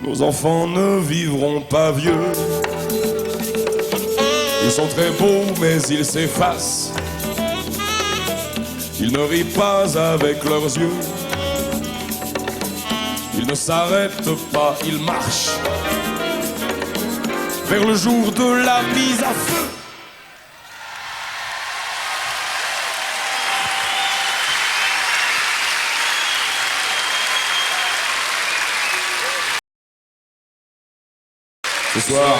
nos enfants ne vivront pas vieux. Ils sont très beaux mais ils s'effacent. Ils ne rient pas avec leurs yeux. Ils ne s'arrêtent pas, ils marchent vers le jour de la mise à feu. Ce soir,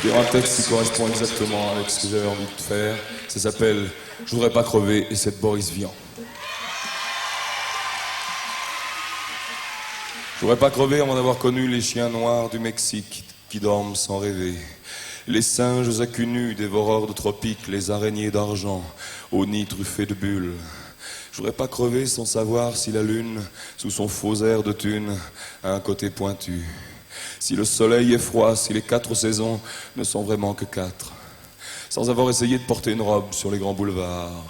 il y aura un texte qui correspond exactement avec ce que j'avais envie de faire. Ça s'appelle « Je voudrais pas crever » et c'est de Boris Vian. Je voudrais pas crever avant d'avoir connu les chiens noirs du Mexique qui dorment sans rêver. Les singes à cul nu, dévoreurs de tropiques, les araignées d'argent, aux nids truffés de bulles. Je voudrais pas crever sans savoir si la lune, sous son faux air de thune, a un côté pointu. Si le soleil est froid, si les 4 saisons ne sont vraiment que 4. Sans avoir essayé de porter une robe sur les grands boulevards.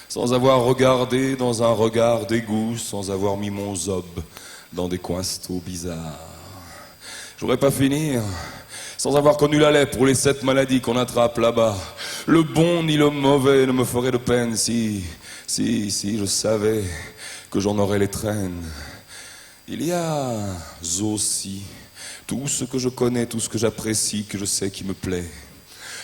Sans avoir regardé dans un regard d'égout, sans avoir mis mon zob dans des coinstos bizarres. Je voudrais pas finir sans avoir connu la lèpre ou les 7 maladies qu'on attrape là-bas. Le bon ni le mauvais ne me ferait de peine si je savais que j'en aurais les traînes. Il y a aussi tout ce que je connais, tout ce que j'apprécie, que je sais qui me plaît.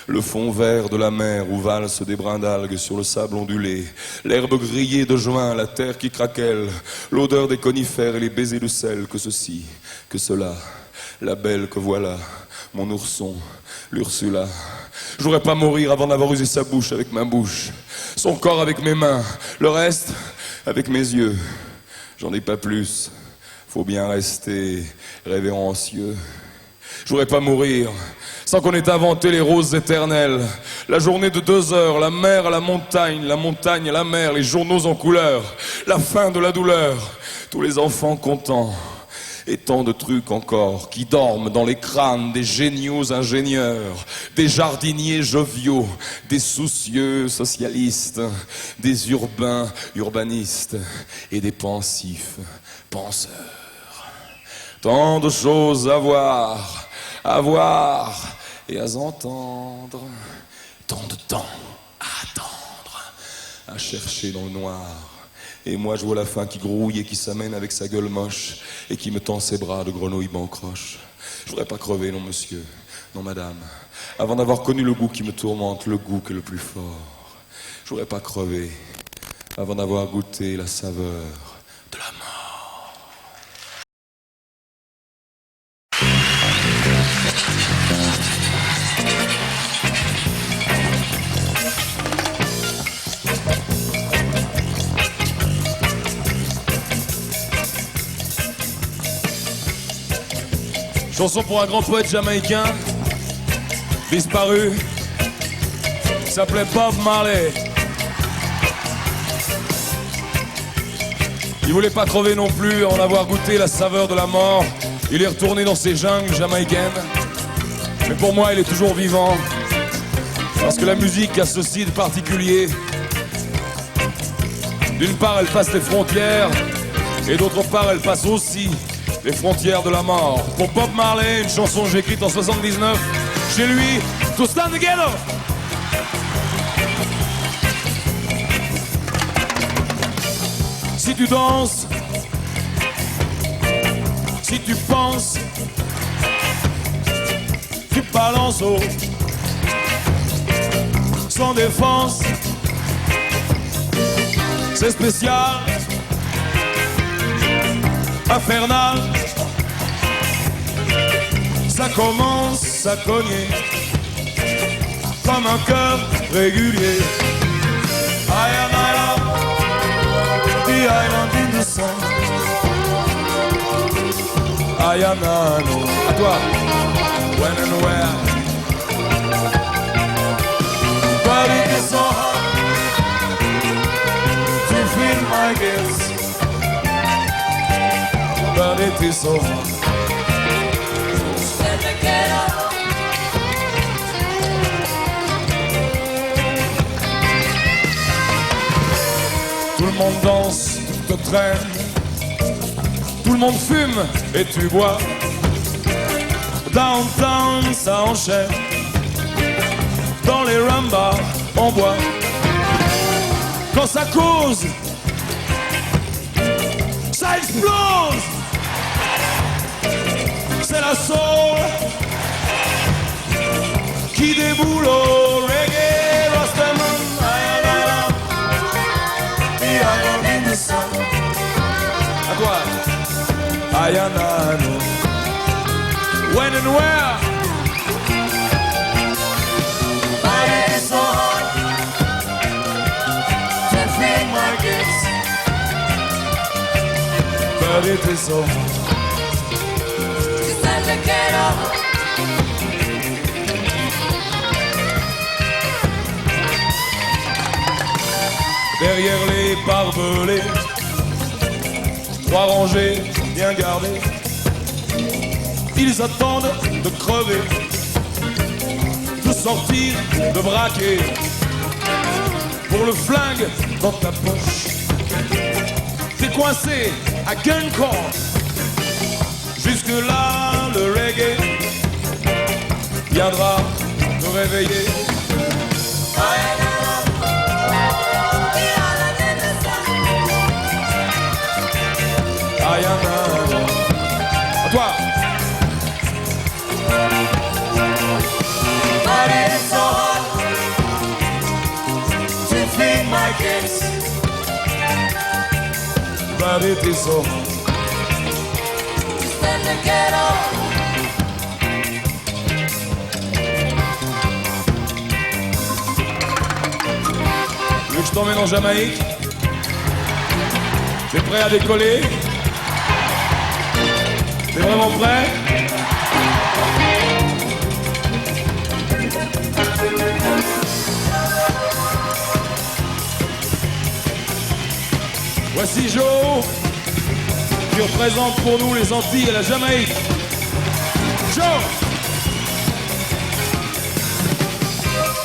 Le fond vert de la mer où valsent des brins d'algues sur le sable ondulé, l'herbe grillée de juin, la terre qui craquelle, l'odeur des conifères et les baisers de sel, que ceci, que cela, la belle que voilà, mon ourson, l'Ursula. Je voudrais pas mourir avant d'avoir usé sa bouche avec ma bouche, son corps avec mes mains, le reste avec mes yeux. J'en ai pas plus, faut bien rester révérencieux. Je voudrais pas mourir sans qu'on ait inventé les roses éternelles. La journée de 2 heures, la mer à la montagne à la mer, les journaux en couleur, la fin de la douleur, tous les enfants contents. Et tant de trucs encore qui dorment dans les crânes des géniaux ingénieurs, des jardiniers joviaux, des soucieux socialistes, des urbains urbanistes et des pensifs penseurs. Tant de choses à voir et à entendre. Tant de temps à attendre, à chercher dans le noir. Et moi je vois la faim qui grouille et qui s'amène avec sa gueule moche et qui me tend ses bras de grenouille bancroche. Je voudrais pas crever, non monsieur, non madame, avant d'avoir connu le goût qui me tourmente, le goût qui est le plus fort. Je voudrais pas crever avant d'avoir goûté la saveur de la mort. Chanson pour un grand poète jamaïcain, disparu, qui s'appelait Bob Marley. Il voulait pas crever non plus en avoir goûté la saveur de la mort. Il est retourné dans ses jungles jamaïcaines. Mais pour moi, il est toujours vivant. Parce que la musique a ceci de particulier. D'une part, elle passe les frontières, et d'autre part, elle passe aussi les frontières de la mort. Pour Bob Marley, une chanson que j'ai écrite en 79, chez lui, To Stand Together. Si tu danses, si tu penses, tu balances haut, sans défense, c'est spécial, infernal. Ça commence à cogner comme un cœur régulier. I am the island in the sun. I am à toi. When and where. But it is so hard to feel my guess. But it is so hard. Tout le monde danse, tout te traîne. Tout le monde fume et tu bois. Downtown, ça enchaîne. Dans les rumbas, on boit. Quand ça cause, ça explose. C'est la soul qui déboule au reggae. Rastaman, à toi, Ayanano. When and where? But it is so hard to feel my gifts. But it is so hard. derrière les barbelés, 3 rangées bien gardées. Ils attendent de crever, de sortir, de braquer. Pour le flingue dans ta poche, t'es coincé à Guncourt. Jusque là, le reggae viendra te réveiller. À toi. But it's so hard to feed my kids. But it is so hard. Stand the ghetto. Tu veux que je t'emmène en Jamaïque? T'es prêt à décoller? T'es vraiment prêt? Voici Joe, qui représente pour nous les Antilles et la Jamaïque. Joe!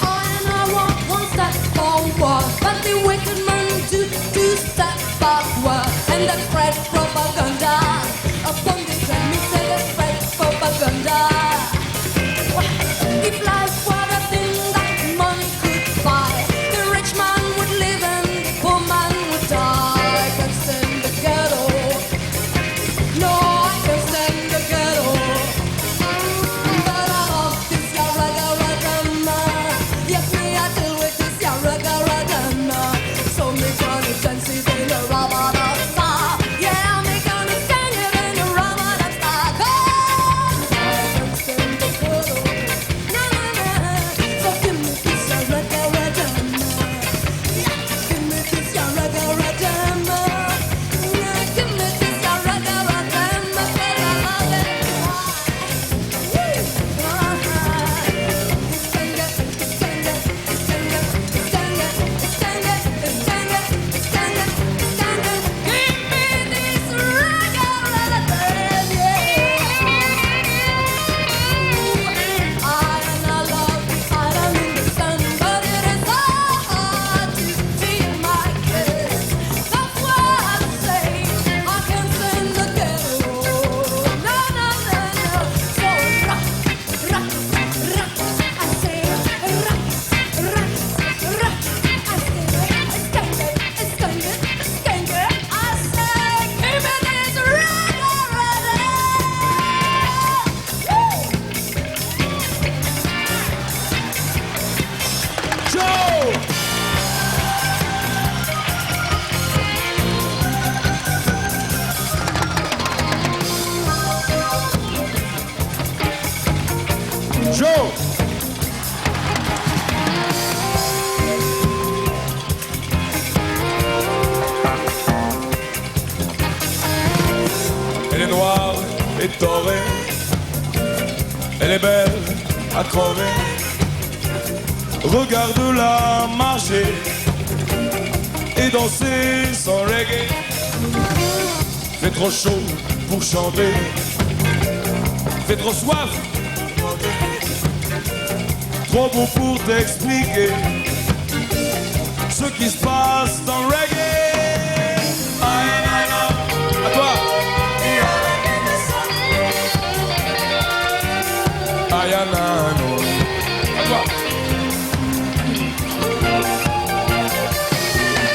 I want one step forward, but the wicked man do 2 steps backward, and that's spread propaganda. Upon the trend, we say that's spread propaganda. If life were a thing that money could buy, the rich man would live and the poor man would die. I can stand the ghetto. No, I can stand the ghetto. But I love this ya ragga-ragga-ma. Yes, me I deal with this ya ragga-ragga-ma. So me gonna dance it in the Ramadan style. Yeah, me gonna sing it in the Ramadan style. Cause I can stand the ghetto. Na na na. So give me this ya ragga-ragga-ma. Yeah, give me this ya ragga-ragga-ma. Yeah, give me this ya ragga-ragga-ma. But I love it. Joe! Joe! Elle est noire et dorée, elle est belle à crever. Regarde-la marcher et danser sans reggae. Fait trop chaud pour chanter, fait trop soif, trop beau pour t'expliquer ce qui se passe dans le reggae. À toi. Ayanano. À toi.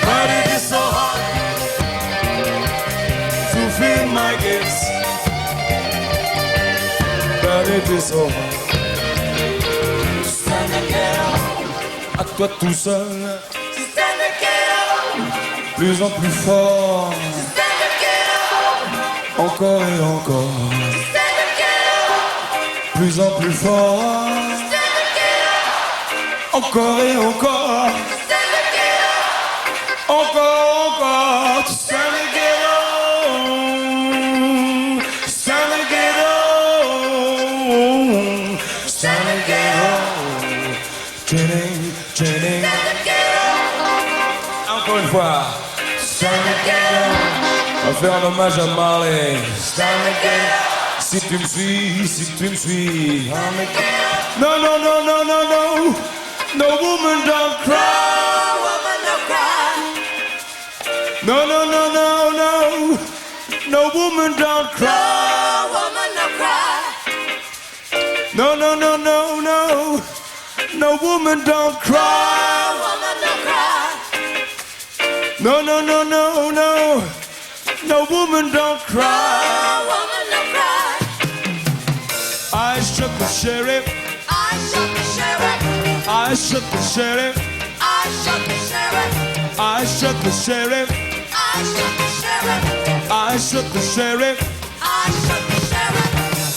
But it is so hard to feed my kids. But it is so hard. Stand the ghetto. À toi tout seul, Stand the ghetto. plus en plus fort, Stand the ghetto. encore et encore, Stand the ghetto. plus en plus fort, Stand the ghetto. encore et encore, Stand the ghetto. encore, tu sais le ghetto, c'est le ghetto, c'est le ghetto, training, Stand the ghetto. encore une fois. On va faire un hommage à Marley. Si tu me suis, si tu me suis. No, no, no, no, no, no. No woman don't cry. No, no, no, no, no. No woman don't cry. No, no, no, no, no. No woman don't cry. No, no, no, no, no. No woman don't cry. I shook the sheriff. I shook the sheriff. I shook the sheriff. I shook the sheriff. I shook the sheriff. I shook the sheriff. I shook the sheriff.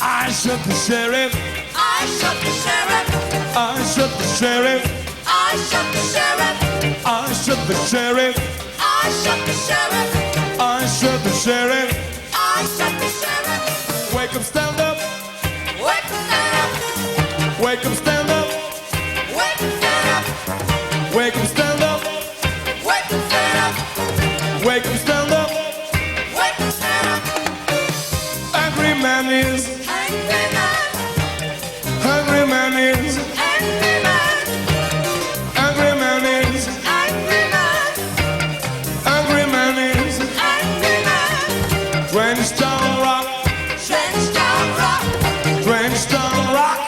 I shook the sheriff. I shook the sheriff. I shook the sheriff. I shook the sheriff. I shook the sheriff. I shook the sheriff. I shook the sheriff. Wake up, stand up. Wake up, stand up. Wake up, stand up. Wake up, stand up. Wake up, stand up. Wake up, stand up. Wake up, stand up. Wake up, stand up. Angry man is. Angry man. Angry man is. Angry man. Angry man is. Angry man. Angry man is. Angry man. Drenched down rock. Drenched down rock. Drenched down rock.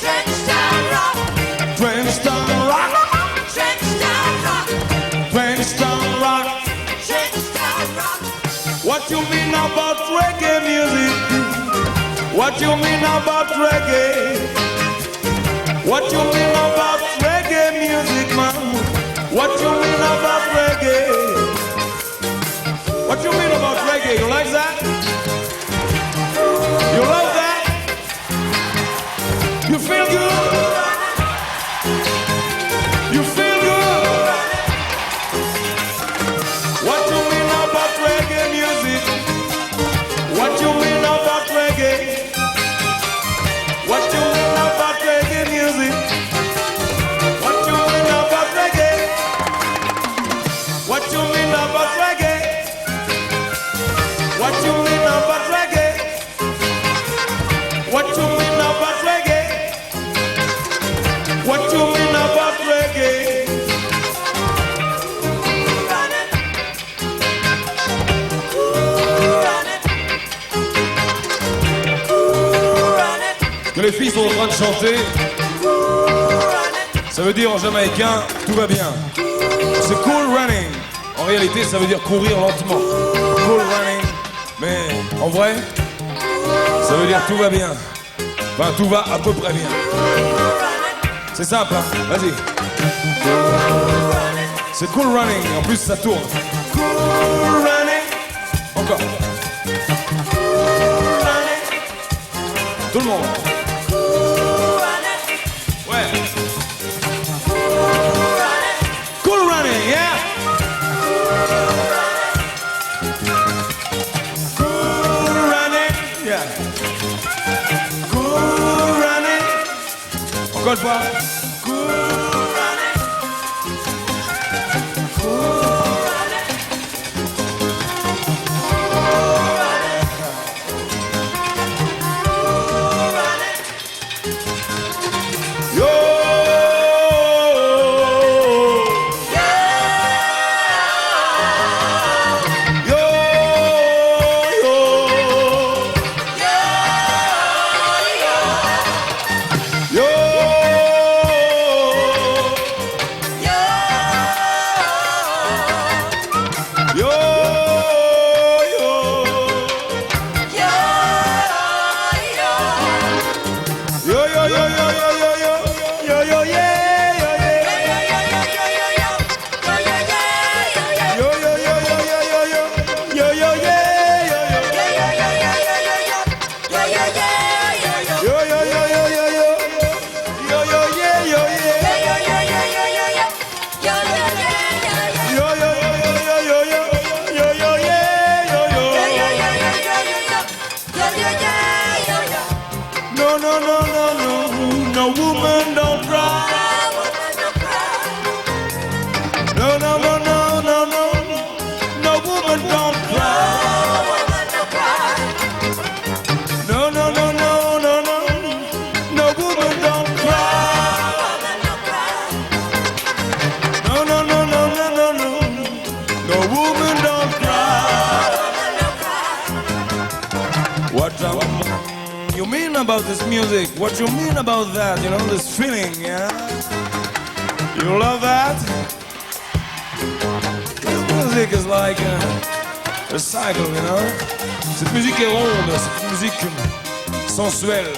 Drenched down rock. Drenched down rock. Drenched down rock. Drenched down rock. Drenched down rock. What you mean about reggae music? What you mean about reggae? What you mean about reggae music, man? What you mean about reggae? What you mean about reggae? You like that? You love that? You feel good? You feel good? What you mean about reggae music? What you mean about reggae? What you mean about reggae music? What you mean about reggae? What you mean about reggae? What you mean about reggae? What you mean about reggae? What you mean about reggae? Que les filles sont en train de chanter, ça veut dire en jamaïcain, tout va bien. C'est cool running. En réalité, ça veut dire courir lentement. Cool running. Mais en vrai, ça veut dire tout va bien. Enfin, tout va à peu près bien. C'est simple, hein. Vas-y. C'est cool running. En plus, ça tourne. Cool running. Encore. Tout le monde. Ouais. Cool running, yeah. Cool running, yeah. Cool running. Encore une fois. Cool running. Cool running. Yo. Yo, about this music? What you mean about that? You know, this feeling, yeah? You love that? This music is like a cycle, you know? Cette musique est ronde, c'est une musique sensuelle.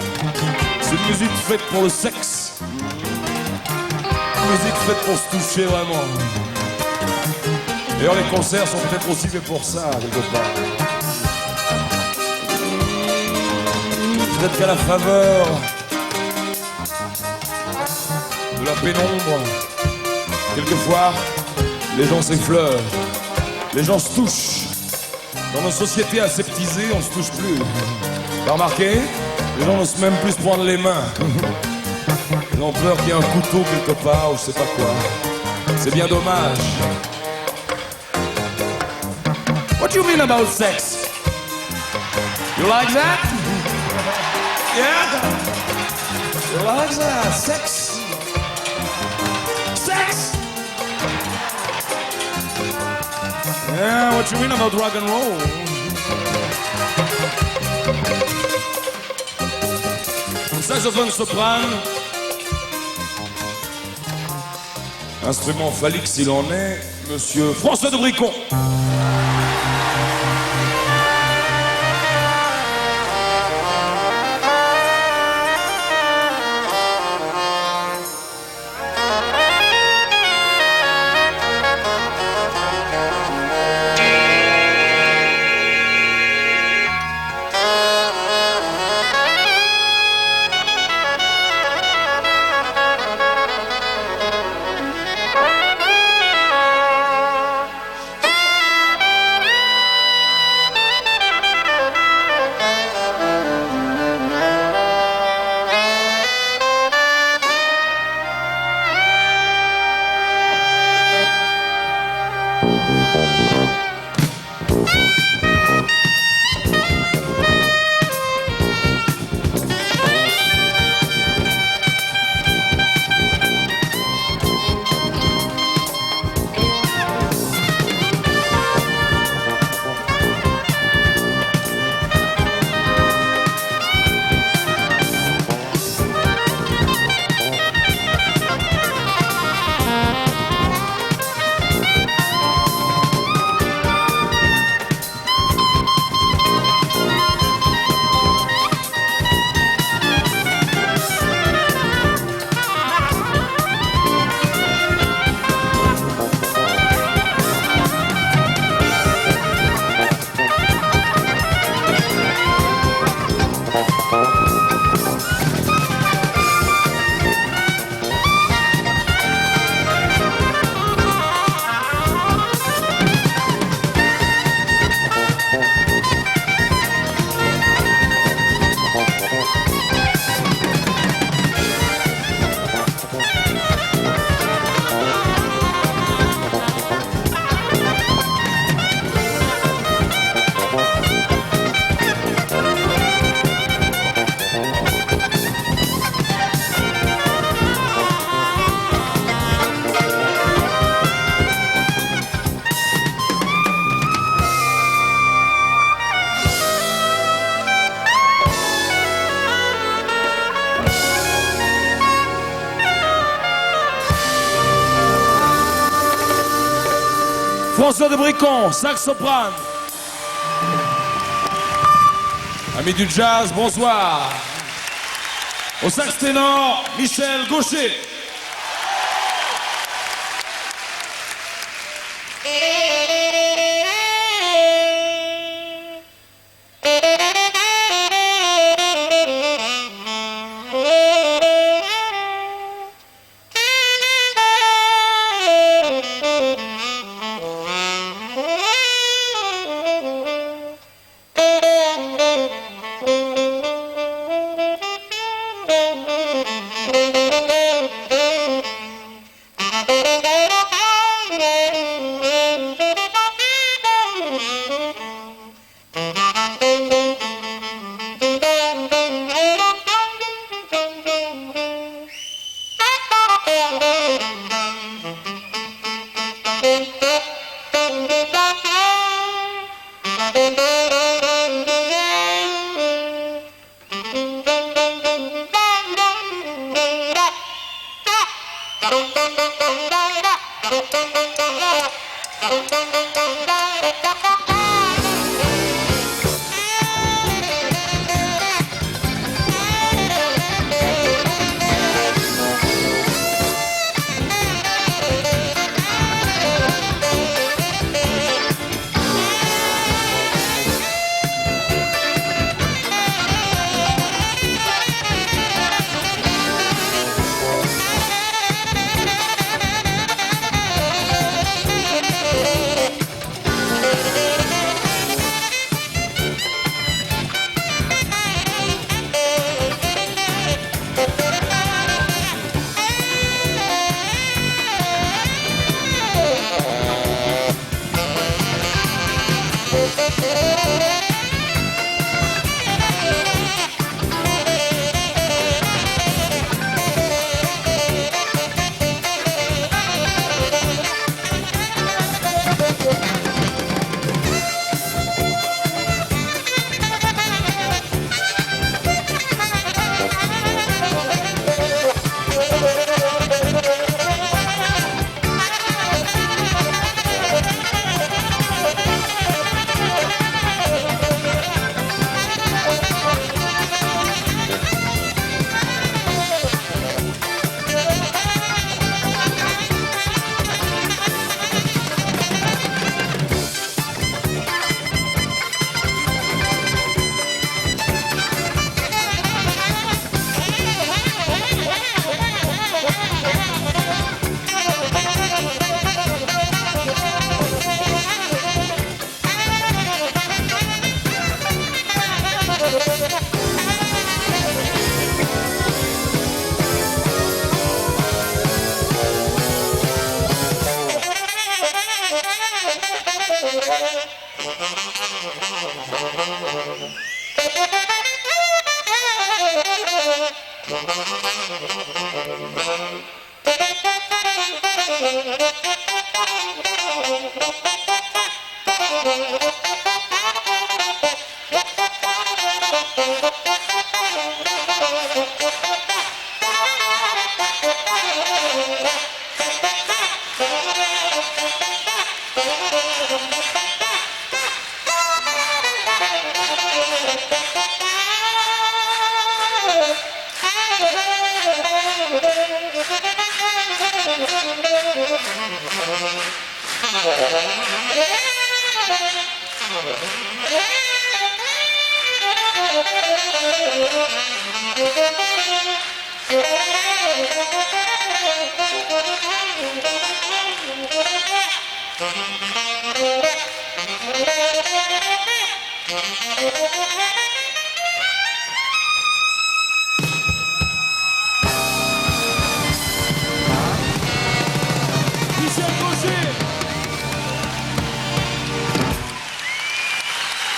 C'est une musique faite pour le sexe. Une musique faite pour se toucher vraiment. D'ailleurs, les concerts sont peut-être aussi faits pour ça, quelque part. Peut-être qu'à la faveur de la pénombre, quelquefois, les gens s'effleurent, les gens se touchent. Dans nos sociétés aseptisées, on se touche plus. T'as remarqué? Les gens n'osent même plus se prendre les mains. Ils ont peur qu'il y ait un couteau quelque part ou je sais pas quoi. C'est bien dommage. What do you mean about sex? You like that? Yeah? You like that? Sex? Sex? Yeah, what you mean about rock and roll? Saxophone soprane. Instrument phallique s'il en est, Monsieur François de Bricon. François de Bricon, sax soprane. Amis du jazz, bonsoir. Au sax ténor, Michel Gaucher.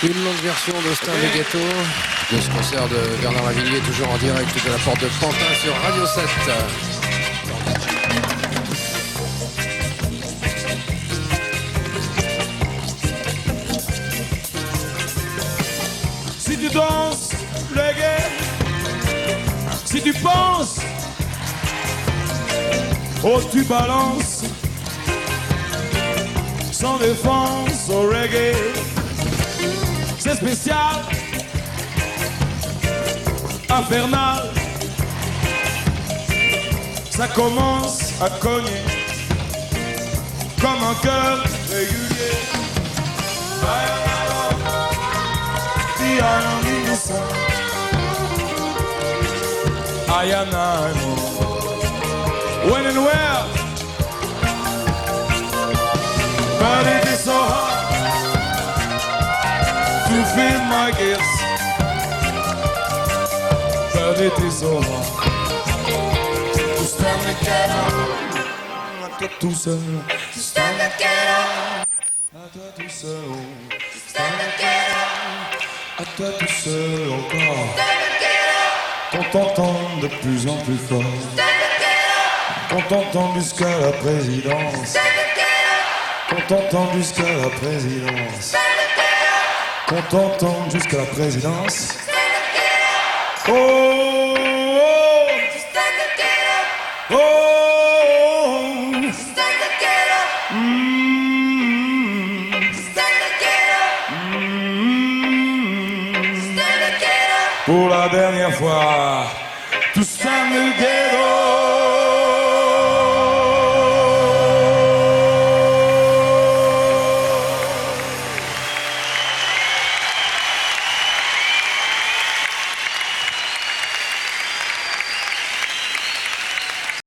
Une longue version d'Austin de Ghetto de ce concert de Bernard Lavilliers, toujours en direct de la porte de Pantin sur Radio 7. Si tu danses le gay, si tu penses, oh tu balances, sans défense au reggae. C'est spécial, infernal, ça commence à cogner comme un cœur régulier. I am when and where, but it is so hard to feel my gifts, but it is so hard to stand the ghetto, à toi tout seul, to stand the ghetto, à toi tout seul, to stand the ghetto, à toi tout seul encore, qu'on t'entende de plus en plus fort, qu'on t'entende jusqu'à la présidence, qu'on t'entende jusqu'à la présidence. Qu'on t'entende jusqu'à la présidence. Oh, oh, oh, oh. fois. Tout ça me dérange.